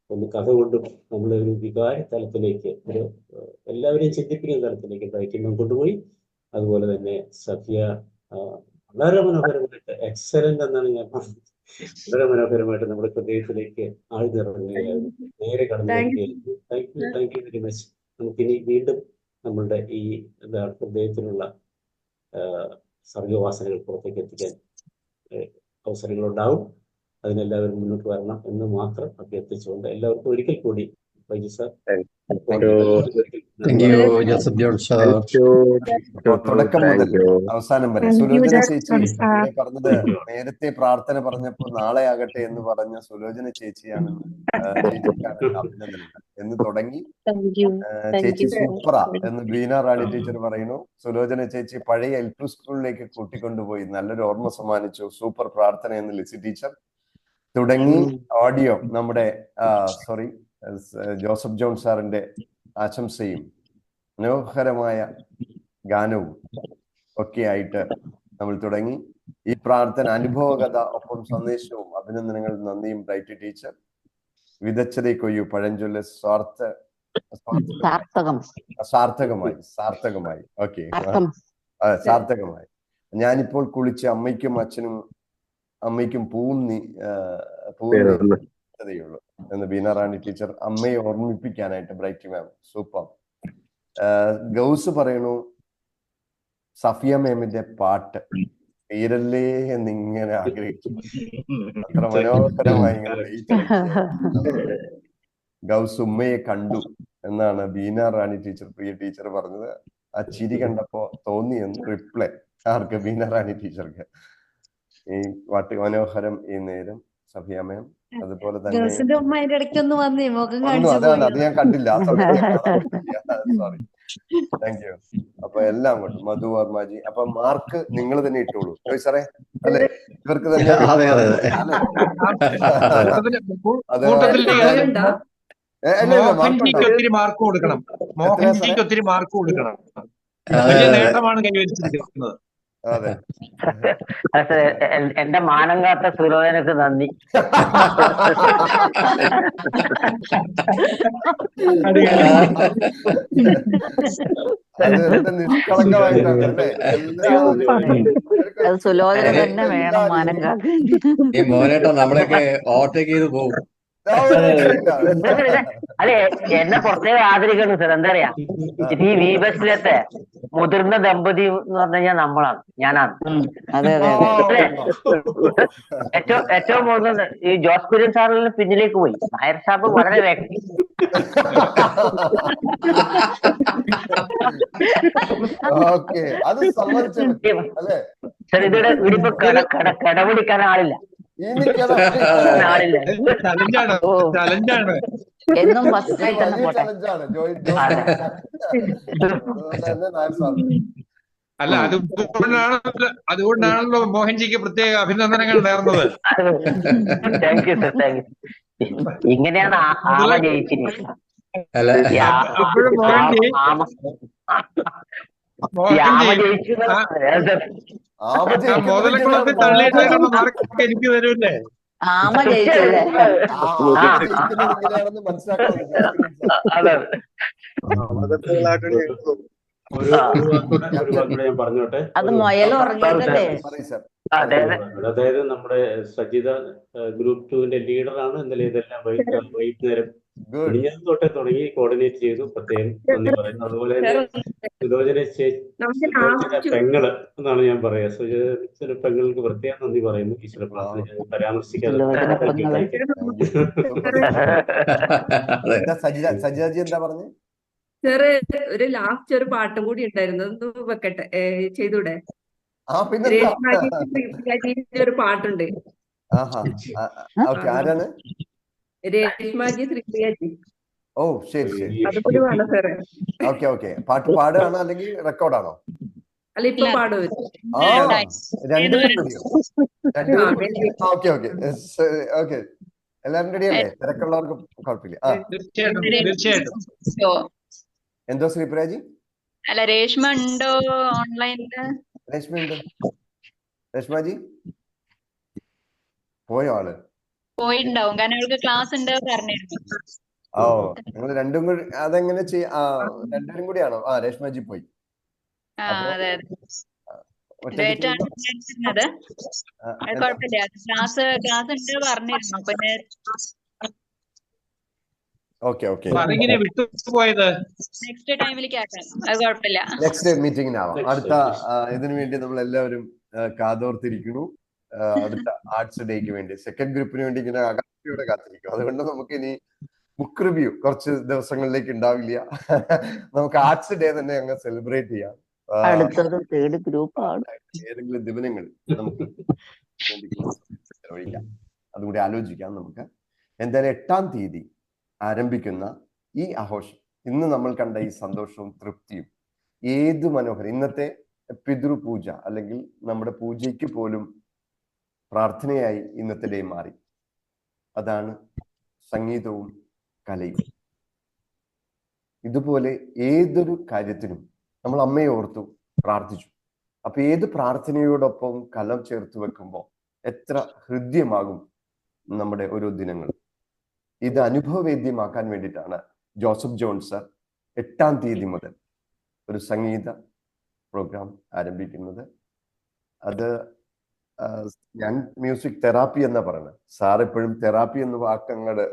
ഒന്ന് കഥ കൊണ്ടും നമ്മളൊരു വികാര തലത്തിലേക്ക്, ഒരു എല്ലാവരെയും ചിന്തിപ്പിക്കുന്ന തലത്തിലേക്ക് ബ്രൈറ്റിംഗ് കൊണ്ടുപോയി. അതുപോലെ തന്നെ സഫിയ വളരെ മനോഹരമായിട്ട്, എക്സലന്റ് എന്നാണ് ഞാൻ പറഞ്ഞത്, വളരെ മനോഹരമായിട്ട് നമ്മുടെ ഹൃദയത്തിലേക്ക് ആഴ്ന്നിറങ്ങുകയായിരുന്നു, നേരെ കടന്നു വരികയായിരുന്നു. Thank you very much. നമുക്കിനി വീണ്ടും നമ്മളുടെ ഈ ഹൃദയത്തിലുള്ള സർഗവാസനകൾ പുറത്തേക്ക് എത്തിക്കാൻ അവസരങ്ങളുണ്ടാവും. അതിനെല്ലാവരും മുന്നോട്ട് വരണം എന്ന് മാത്രം അഭ്യർത്ഥിച്ചുകൊണ്ട് എല്ലാവർക്കും ഒരിക്കൽ കൂടി ബൈജു സാർ, തുടക്കം മുതൽ അവസാനം വരെ സുലോചന ചേച്ചി പറഞ്ഞത്, നേരത്തെ പ്രാർത്ഥന പറഞ്ഞപ്പോ നാളെ ആകട്ടെ എന്ന് പറഞ്ഞ സുലോചന ചേച്ചിയാണ് അഭിനന്ദനം എന്ന് തുടങ്ങി. ചേച്ചി സൂപ്പറാ എന്ന് ബീന റാണി ടീച്ചർ പറയുന്നു. സുലോചന ചേച്ചി പഴയ LP സ്കൂളിലേക്ക് കൂട്ടിക്കൊണ്ടുപോയി നല്ലൊരു ഓർമ്മ സമ്മാനിച്ചു. സൂപ്പർ പ്രാർത്ഥന എന്ന് ലിസി ടീച്ചർ തുടങ്ങി. ഓഡിയോ നമ്മുടെ ജോസഫ് ജോൺ സാറിന്റെ ആശംസയും മനോഹരമായ ഗാനവും ഒക്കെ ആയിട്ട് നമ്മൾ തുടങ്ങി. ഈ പ്രാർത്ഥന അനുഭവകഥ, ഒപ്പം സന്ദേശവും അഭിനന്ദനങ്ങൾ, നന്ദിയും ബ്രൈറ്റി ടീച്ചർ. വിതച്ചതേ കൊയ്യു പഴഞ്ചൊല്ല് സാർത്ഥകമായി. ഓക്കെ, സാർത്ഥകമായി. ഞാനിപ്പോൾ കുളിച്ച് അമ്മയ്ക്കും പൂവും സാധ്യതയുള്ളൂ എന്ന് ബീന റാണി ടീച്ചർ അമ്മയെ ഓർമ്മിപ്പിക്കാനായിട്ട് ബ്രൈറ്റ് മാം സൂപ്പർ. ഗൗസ് പറയണു സഫിയ മാമിന്റെ പാട്ട് തീരല്ലേ എന്നിങ്ങനെ ആഗ്രഹിച്ചു. അത്ര മനോഹരമായി ഇങ്ങനെ ഗൗസ് ഉമ്മയെ കണ്ടു എന്നാണ് ബീന റാണി ടീച്ചർ, പ്രിയ ടീച്ചർ പറഞ്ഞത്. ആ ചിരി കണ്ടപ്പോ തോന്നിയെന്ന് റിപ്ലൈ ആർക്ക്? ബീന റാണി ടീച്ചർക്ക്. ഈ പാട്ട് മനോഹരം ഈ നേരം സഫിയ മാം. അതുപോലെ തന്നെ അതാണ്, അത് ഞാൻ കണ്ടില്ല ആ സമയത്ത്. Sorry, thank you. അപ്പൊ എല്ലാം കൊണ്ട് മധു വർമാജി. അപ്പൊ മാർക്ക് നിങ്ങൾ തന്നെ ഇട്ടോളൂ സാറേ, അല്ലെ? ഇവർക്ക് തന്നെ ഒത്തിരി മാർക്ക് കൊടുക്കണം. മോഹൻജിക്ക് ഒത്തിരി മാർക്ക് കൊടുക്കണം. വലിയ നേട്ടമാണ് കൈവരിച്ചിരിക്കുന്നത്. അതെ, എന്റെ മാനം കാത്ത സുരോധനക്ക് നന്ദി. അത് സുലോചന തന്നെ വേണം മാനം കാക്കാൻ. ഈ മോനേട്ടോ നമ്മളൊക്കെ ഓവർടേക്ക് ചെയ്ത് പോകും. അല്ലെ, എന്നെ പ്രത്യേകം ആദരിക്കണം സാർ. എന്താ പറയാ, ഈ വി ബസ്സിലത്തെ മുതിർന്ന ദമ്പതി എന്ന് പറഞ്ഞു കഴിഞ്ഞാൽ നമ്മളാണ്, ഞാനാണ്. ഏറ്റവും മുതിർന്ന ഈ ജോസ് കുര്യൻ സാറിൽ പിന്നിലേക്ക് പോയി. നായർ സാബ് വളരെ വേഗം. സാർ ഇതിവിടെ ഇവിടിപ്പോ കടപിടിക്കാൻ ആളില്ല. എന്നും ബസ്സിൽ തന്നെ പോട്ടെ. അല്ല, അതുകൊണ്ടാണല്ലോ മോഹൻജിക്ക് പ്രത്യേക അഭിനന്ദനങ്ങൾ നേർന്നത്. Thank you sir, thank you. ഇങ്ങനെയാണ് ആമ ജയിച്ചിരിക്കുന്നത്. മോദലക്കുളത്തിൽ തള്ളിയിട്ടേക്കുന്ന മാർക്ക് എനിക്ക് തരൂല്ലേ? ആമ ജയിച്ചല്ലേ? ഞാൻ പറഞ്ഞോട്ടെ. അത് മുയൽ ഉറങ്ങിയതല്ലേ? അതായത് നമ്മുടെ സജിത ഗ്രൂപ്പ് 2-ന്റെ ലീഡറാണ്. ഇന്നലെ ഇതെല്ലാം വൈകുന്നേരം ഞാൻ തൊട്ടേ തുടങ്ങി കോർഡിനേറ്റ് ചെയ്തു. പ്രത്യേകം നന്ദി പറയുന്നു. അതുപോലെ തന്നെ സുലോചന പെങ്ങള് എന്നാണ് ഞാൻ പറയാ. സുലോചന പെങ്ങൾക്ക് പ്രത്യേകം നന്ദി പറയുന്നു. ഈശ്വര പ്രാർത്ഥന പരാമർശിക്കാതെ. സജിതാജി എന്താ പറഞ്ഞു? സാറ് ഒരു ലാസ്റ്റ് ഒരു പാട്ടും കൂടി ഉണ്ടായിരുന്നു, ഒന്ന് വെക്കട്ടെ, ചെയ്തൂടെ? ഒരു പാട്ടുണ്ട്. ആരാണ്? രേഷ്മാജി ശ്രീപ്രിയാജി. ഓ ശരി ശരി, അതുകൂടി വേണം സാറേ. Okay okay. പാട്ട് പാടുകയാണോ അല്ലെങ്കിൽ റെക്കോർഡാണോ? അല്ല, ഇപ്പൊ പാടുവരും. Okay okay okay. എല്ലാവരും റെഡി അല്ലേ? തിരക്കുള്ളവർക്ക് കുഴപ്പമില്ല. എന്തോ ശ്രീപ്രിയാജി? അല്ല, രേഷ്മ ഉണ്ടോ ഓൺലൈനില്? രേഷ്മ ഉണ്ട്. രേഷ്മാജി പോയോ? ആള് പോയിട്ടുണ്ടാവും, കാരണം അവൾക്ക് ക്ലാസ് ഉണ്ട് പറഞ്ഞിരുന്നു. ഓ, നിങ്ങൾ രണ്ടും കൂടി അതെങ്ങനെ രണ്ടുപേരും കൂടിയാണോ? രേഷ്മാജി പോയി. അതെ അതെ, കുഴപ്പമില്ല. ക്ലാസ് ഉണ്ട് പറഞ്ഞിരുന്നു. പിന്നെ നെക്സ്റ്റ് ടൈമിലേക്ക് ആക്കാം, അത് കുഴപ്പമില്ല. നെക്സ്റ്റ് മീറ്റിംഗിനാവാം. അടുത്ത ഇതിനു വേണ്ടി നമ്മൾ എല്ലാവരും കാതോർത്തിരിക്കുന്നു. അടുത്ത ആർട്സ് ഡേക്ക് വേണ്ടി സെക്കൻഡ് ഗ്രൂപ്പിന് വേണ്ടി ഇങ്ങനെ ആകാംക്ഷയോടെ കാത്തിരിക്കും. അതുകൊണ്ട് നമുക്ക് ഇനി ബുക്ക് റിവ്യൂ കുറച്ച് ദിവസങ്ങളിലേക്ക് ഉണ്ടാവില്ല. നമുക്ക് ആർട്സ് ഡേ തന്നെ അങ്ങ് സെലിബ്രേറ്റ് ചെയ്യാം. ഏതെങ്കിലും ദിവസങ്ങളിൽ നമുക്ക് ചെലവഴിക്കാം. അതുകൂടി ആലോചിക്കാം നമുക്ക്. എന്തായാലും 8-ാം തീയതി ആരംഭിക്കുന്ന ഈ ആഘോഷം, ഇന്ന് നമ്മൾ കണ്ട ഈ സന്തോഷവും തൃപ്തിയും ഏത് മനോഹരം. ഇന്നത്തെ പിതൃപൂജ അല്ലെങ്കിൽ നമ്മുടെ പൂജയ്ക്ക് പോലും പ്രാർത്ഥനയായി ഇന്നത്തെ ഡേ മാറി. അതാണ് സംഗീതവും കലയും. ഇതുപോലെ ഏതൊരു കാര്യത്തിനും നമ്മൾ അമ്മയെ ഓർത്തു പ്രാർത്ഥിച്ചു. അപ്പൊ ഏത് പ്രാർത്ഥനയോടൊപ്പം കലം ചേർത്ത് വെക്കുമ്പോൾ എത്ര ഹൃദ്യമാകും നമ്മുടെ ഓരോ ദിനങ്ങൾ. ഇത് അനുഭവവേദ്യമാക്കാൻ വേണ്ടിയിട്ടാണ് ജോസഫ് ജോൺ സർ 8-ാം തീയതി മുതൽ ഒരു സംഗീത പ്രോഗ്രാം ആരംഭിക്കുന്നത്. അത് ഞാൻ മ്യൂസിക് തെറാപ്പി എന്നാ പറയുന്നത്. സാർ എപ്പോഴും തെറാപ്പി എന്ന വാക്ക് അങ്ങോട്ട്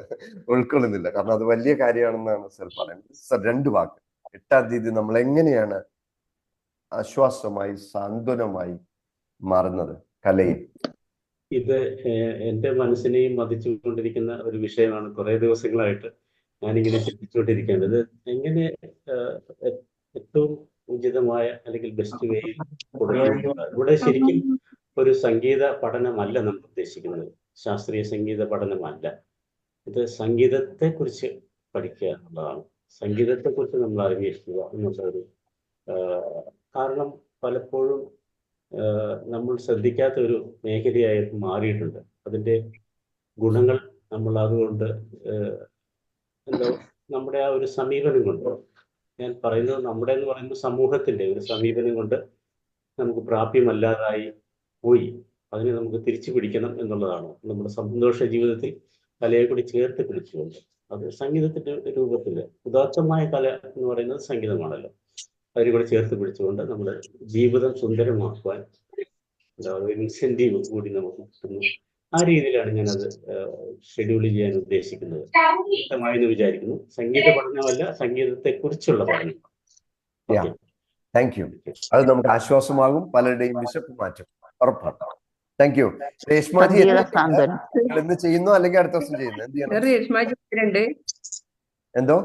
ഉൾക്കൊള്ളുന്നില്ല, കാരണം അത് വലിയ കാര്യമാണെന്നാണ് സാർ പറയുന്നത്. സാർ 2 വാക്ക്, 8-ാം തീയതി നമ്മൾ എങ്ങനെയാണ് ആശ്വാസമായി സാന്ത്വനമായി മാറുന്നത് കലയിൽ? ഇത് എന്റെ മനസ്സിനെയും മതിച്ചുകൊണ്ടിരിക്കുന്ന ഒരു വിഷയമാണ്. കുറെ ദിവസങ്ങളായിട്ട് ഞാനിങ്ങനെ ചിന്തിച്ചുകൊണ്ടിരിക്കേണ്ടത് എങ്ങനെ ഏറ്റവും ഉചിതമായ അല്ലെങ്കിൽ ബെസ്റ്റ് വേയിൽ കൊടുക്കുക. ഇവിടെ ശരിക്കും ഒരു സംഗീത പഠനമല്ല നമ്മൾ ഉദ്ദേശിക്കുന്നത്, ശാസ്ത്രീയ സംഗീത പഠനമല്ല. ഇത് സംഗീതത്തെക്കുറിച്ച് പഠിക്കുക എന്നുള്ളതാണ്. സംഗീതത്തെക്കുറിച്ച് നമ്മൾ അന്വേഷിക്കുക എന്നുള്ളൊരു കാരണം പലപ്പോഴും നമ്മൾ ശ്രദ്ധിക്കാത്ത ഒരു മേഖലയായിട്ട് മാറിയിട്ടുണ്ട്. അതിൻ്റെ ഗുണങ്ങൾ നമ്മൾ അതുകൊണ്ട് എന്താ നമ്മുടെ ആ ഒരു സമീപനം കൊണ്ട്, ഞാൻ പറയുന്നത് നമ്മുടെ എന്ന് പറയുന്നത് സമൂഹത്തിൻ്റെ ഒരു സമീപനം കൊണ്ട് നമുക്ക് പ്രാപ്യമല്ലാതായി പോയി. അതിനെ നമുക്ക് തിരിച്ചു പിടിക്കണം എന്നുള്ളതാണ് നമ്മുടെ സന്തോഷ ജീവിതത്തിൽ കലയെ കൂടി ചേർത്ത് പിടിച്ചുകൊണ്ട്. അത് സംഗീതത്തിന്റെ രൂപത്തിൽ ഉദാത്തമായ കല എന്ന് പറയുന്നത് സംഗീതമാണല്ലോ. അതിനെ കൂടെ ചേർത്ത് പിടിച്ചുകൊണ്ട് നമ്മുടെ ജീവിതം സുന്ദരമാക്കുവാൻ ഒരു ഇൻസെന്റീവ് കൂടി നമുക്ക് കിട്ടുന്നു. ആ രീതിയിലാണ് ഞാനത് ഷെഡ്യൂൾ ചെയ്യാൻ ഉദ്ദേശിക്കുന്നത്. വ്യക്തമായെന്ന് വിചാരിക്കുന്നു. സംഗീത പഠനമല്ല, സംഗീതത്തെ കുറിച്ചുള്ള പഠനം. Thank you. അത് നമുക്ക് ആശ്വാസമാകും, പലരുടെയും വിശപ്പ് മാറ്റും, ഉറപ്പാണ്. Thank you. രേഷ്മാജി ഇന്ന് ചെയ്യുന്നു അല്ലെങ്കിൽ അടുത്ത ദിവസം ചെയ്യുന്നു? എന്ത് ചെയ്യണം? എന്തോ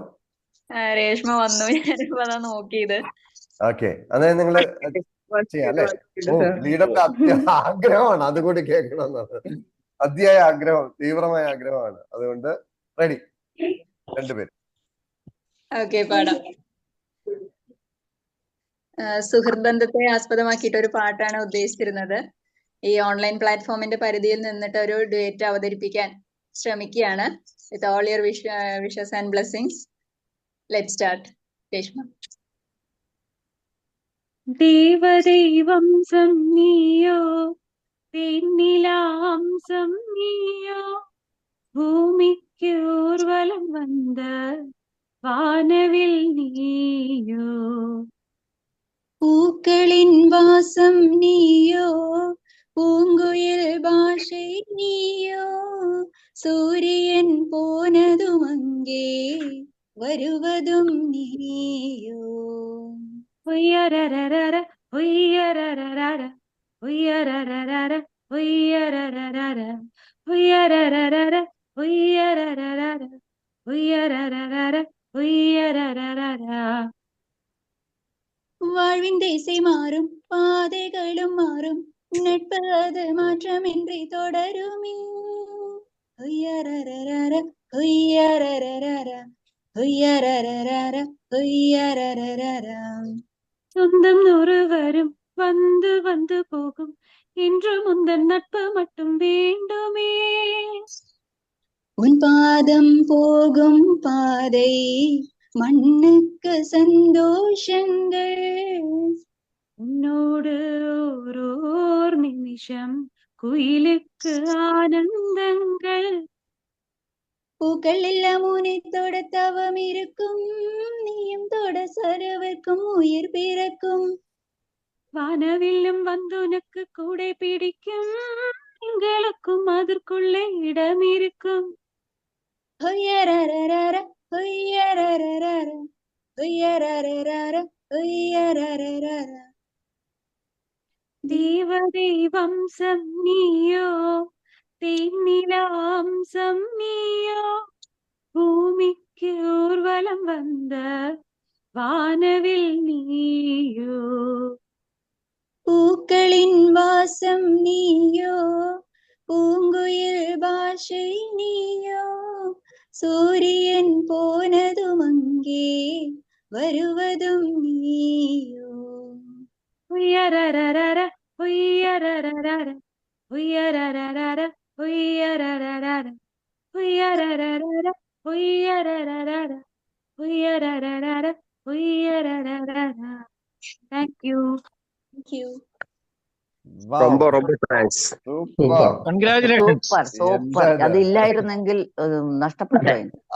രേഷ്മ വന്നു, ഞാനിപ്പോ അതാ നോക്കിയത്. ഓക്കെ, അതായത് നിങ്ങള് ചെയ്യാം അല്ലെ? ഓ, ലീഡറിന്റെ ആഗ്രഹമാണ് അതുകൂടി കേൾക്കണമെന്നാണ്. അതിയായ ആഗ്രഹം, തീവ്രമായ ആഗ്രഹമാണ്. അതുകൊണ്ട് റെഡി 2 പേര്. ഓക്കെ, പാടാം. സുഹൃത്ത് ബന്ധത്തെ ആസ്പദമാക്കിയിട്ട് ഒരു പാട്ടാണ് ഉദ്ദേശിച്ചിരുന്നത്. ഈ ഓൺലൈൻ പ്ലാറ്റ്ഫോമിന്റെ പരിധിയിൽ നിന്നിട്ട് ഒരു ഡുയറ്റ് അവതരിപ്പിക്കാൻ ശ്രമിക്കുകയാണ്. With all your wishes and blessings. Let's start. Reshma. ദേവദൈവംസം നീയോ, തെന്നിലാംസം നീയോ, ഭൂമിക്ക് ഊർവലം വந்த വാനവിൽ നീയോ, പൂക്കളിൻ വാസം നീയോ, പൂങ്കുയിൽ ഭാഷை നീയോ, സൂര്യൻ പോനതുമங்கே വരുവതും നീയോ. ഉയ്യരരരര ഉയ്യരരരര ഉയ്യരരരര ഉയ്യരരരര ഉയ്യരരരര ഉയ്യരരരര ഉയ്യരരരര ഉയ്യരരരര. வாழ்வின் திசை மாறும், பாதைகளும் மாறும், நட்பு அது மாற்றமின்றி தொடருமே. உய்யரரரர உய்யரரரர உய்யரரரர உய்யரரரர. சொந்தம் 100 வரும், வந்து வந்து போகும், இன்று முந்தன் நட்பு மட்டும் வேண்டுமே. உன் பாதம் போகும் பாதை மண்ணுக்கு சந்தோஷங்கள், உன்னோடு ஓரோர் நிமிஷம் குயிலுக்கு ஆனந்தங்கள். பூக்கள் எல்லாம் உன்னை தொட தவம் இருக்கும், நீயும் தொட சரவிற்கும் உயிர் பிறக்கும். வானவில்லும் வந்து உனக்கு கூடை பிடிக்கும், எங்களுக்கும் அதற்குள்ளே இடம் இருக்கும். உய்யரரரர உய்யரரரர உய்யரரரர உய்யரரரர. தேவதேவம்சம் நீயோ, தென்னிலாம்சம் நீயோ, பூமிக்கு ஊர்வலம் வந்த வானவில் நீயோ, பூக்களின் வாசம் நீயோ, பூங்குயில் பாஷை நீயோ, சூரியன் போனதுமங்கே வருவதும் நீயோ. உய்யரரரர உய்யரரரர உய்யரரரர உய்யரரரர உய்யரரரர உய்யரரரர உய்யரரரர உய்யரரரர. Thank you. Thank you. ரொம்ப ரொம்ப താങ്ക്സ്. Super super. അതില്ലായിരുന്നെങ്കിൽ നഷ്ടപ്പെട്ടു.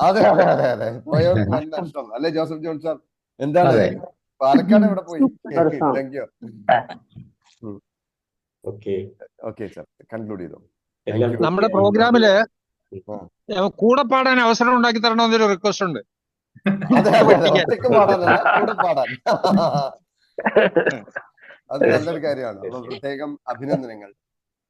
അതെ അതെ അതെ അതെ, പോയത് നല്ല നഷ്ടം അല്ലെ ജോസഫ് ജോൺ സാർ? എന്താണ് പാലക്കാട് ഇവിടെ പോയി. Thank you. Okay okay sir, conclude ചെയ്തോ. എല്ലാം താങ്ക് യു. നമ്മുടെ പ്രോഗ്രാമില് കൂടെ പാടാൻ അവസരം ഉണ്ടാക്കി തരണമെന്നൊരു റിക്വസ്റ്റ് ഉണ്ട്. അതെ അതെ അതെ, ഒറ്റയ്ക്ക് പാടാനല്ല, കൂടെ പാടാൻ. അത് നല്ലൊരു കാര്യമാണ്. അപ്പൊ പ്രത്യേകം അഭിനന്ദനങ്ങൾ.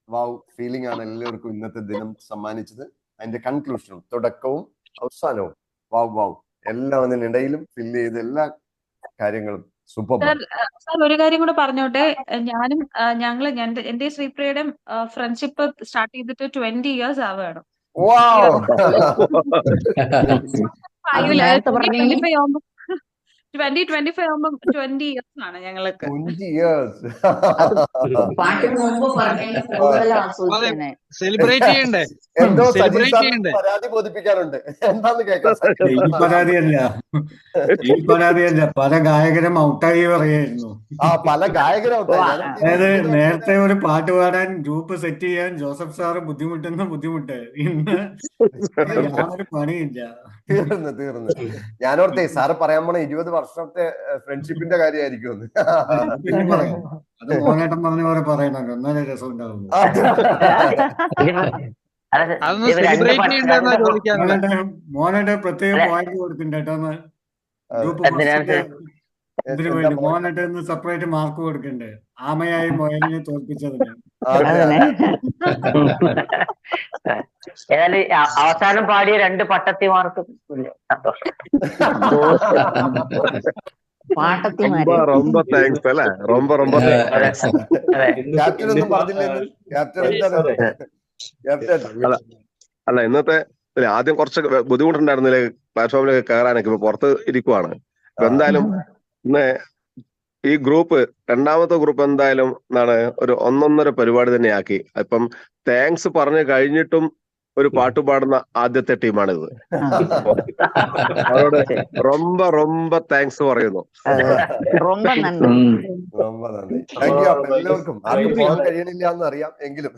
വാവ്, ഫീലിംഗ് ആണ് എല്ലാവർക്കും ഇന്നത്തെ ദിനം സമ്മാനിച്ചത്. അതിന്റെ കൺക്ലൂഷനും തുടക്കവും അവസാനവും വാവ് വാവ്, എല്ലാം അതിനിടയിലും ഫില്ല് ചെയ്ത എല്ലാ കാര്യങ്ങളും സൂപ്പർ. സാർ ഒരു കാര്യം കൂടെ പറഞ്ഞോട്ടെ. ഞാനും ഞങ്ങള് എന്റെ ശ്രീപ്രിയയുടെ ഫ്രണ്ട്ഷിപ്പ് സ്റ്റാർട്ട് ചെയ്തിട്ട് 20 years ആവുകയാണ്. അത് നേരത്തെ പറഞ്ഞെങ്കിൽ 2025 ആവുമ്പോ 20 years ആണ് ഞങ്ങൾക്ക്. 20 years. പാട്ടിന് മുമ്പ് പറഞ്ഞെങ്കിൽ കൂടുതൽ ആസ്വദിച്ചേനെ. സെലിബ്രേറ്റ് ചെയ്യണ്ടേ? എന്തോ സജീവ് സെലിബ്രേറ്റ് സാറിന് ചെയ്യണ്ടേ? പരാതി ബോധിപ്പിക്കാറുണ്ട്. എന്താന്ന് കേൾക്കാം. ഈ പരാതിയല്ല, പല ഗായകരും ഔട്ടായി പറയായിരുന്നു. ആ, പല ഗായകരും അതായത് നേരത്തെ ഒരു പാട്ട് പാടാൻ ഗ്രൂപ്പ് സെറ്റ് ചെയ്യാൻ ജോസഫ് സാറ് ബുദ്ധിമുട്ട്. ഇന്ന് യാതൊരു പണിയില്ല. തീർന്നു. ഞാനോർത്തേ സാറ് പറയാൻ പോണ 20 വർഷത്തെ ഫ്രണ്ട്ഷിപ്പിന്റെ കാര്യമായിരിക്കും. പിന്നെ പറയാം, അത് മോനേട്ടൻ പറഞ്ഞ പോലെ പറയണല്ലോ, എന്നാലേ രസം ഉണ്ടാവുള്ളൂ. മോനേട്ടൻ പ്രത്യേകം പോയിന്റ് കൊടുക്കുന്നുണ്ട് കേട്ടോ. ഗ്രൂപ്പ് ഇതിനു വേണ്ടി മോനേട്ടൻ സെപ്പറേറ്റ് മാർക്ക് കൊടുക്കണ്ടേ, ആമയായി മൊയലിനെ തോൽപ്പിച്ചതിന്. ഏതായാലും അവസാനം പാടിയ 2 പട്ടത്തിമാർക്ക് സന്തോഷം. ரொம்ப தேங்க்ஸ் അല്ലേ, ரொம்ப ക്യാപ്റ്റൻ ഒന്നും പറഞ്ഞില്ലല്ലോ. അല്ല, ഇന്നത്തെ ആദ്യം കുറച്ച് ബുദ്ധിമുട്ടുണ്ടായിരുന്നില്ലേ പ്ലാറ്റ്ഫോമിലേക്ക് കയറാനൊക്കെ. ഇപ്പൊ പുറത്ത് ഇരിക്കുവാണ്. അപ്പൊ എന്തായാലും ഇന്ന് ഈ ഗ്രൂപ്പ്, രണ്ടാമത്തെ ഗ്രൂപ്പ് എന്തായാലും എന്താണ് ഒരു 1.5 പരിപാടി തന്നെ ആക്കി. അപ്പം താങ്ക്സ് പറഞ്ഞു കഴിഞ്ഞിട്ടും ഒരു പാട്ട് പാടുന്ന ആദ്യത്തെ ടീമാണിത്. അവരോട് ரொம்ப താങ്ക്സ് പറയുന്നു. Thank U. അപ്പൊ എല്ലാവർക്കും ആർക്കും പോകാൻ കഴിയണില്ല എന്ന് അറിയാം, എങ്കിലും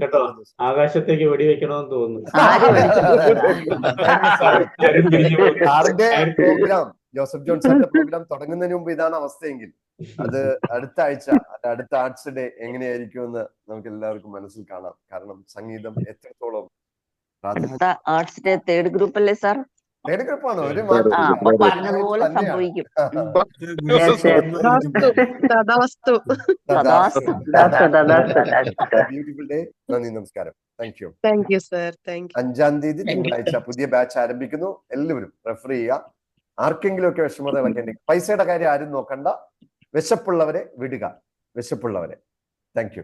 കേട്ടോ, ആകാശത്തേക്ക് വെടിവെക്കണമെന്ന് തോന്നുന്നു. സാറിന്റെ പ്രോഗ്രാം, ജോസഫ് ജോൺ സാറിന്റെ പ്രോഗ്രാം തുടങ്ങുന്നതിന് മുമ്പ് ഇതാണ് അവസ്ഥയെങ്കിൽ അത് അടുത്ത ആഴ്ച, അടുത്ത ആർട്സ് ഡേ എങ്ങനെയായിരിക്കും എന്ന് നമുക്ക് എല്ലാവർക്കും മനസ്സിൽ കാണാം. കാരണം സംഗീതം എത്രത്തോളം ആർട്സ് ഡേ 3rd ഗ്രൂപ്പ് അല്ലേ സാർ? 3rd ഗ്രൂപ്പാണ്. ഒരു പറഞ്ഞതുപോലെ സംഭവിക്കും. Beautiful day. നന്ദി, നമസ്കാരം. Thank you. Thank you sir. Thank U. 5-ാം തീയതി തിങ്കളാഴ്ച പുതിയ ബാച്ച് ആരംഭിക്കുന്നു. എല്ലാവരും റെഫർ ചെയ്യുക. ആർക്കെങ്കിലും ഒക്കെ വിഷമതകളൊക്കെ ഉണ്ടെങ്കിൽ പൈസയുടെ കാര്യം ആരും നോക്കണ്ട. വിശപ്പുള്ളവരെ വിടുക, വിശപ്പുള്ളവരെ. Thank you.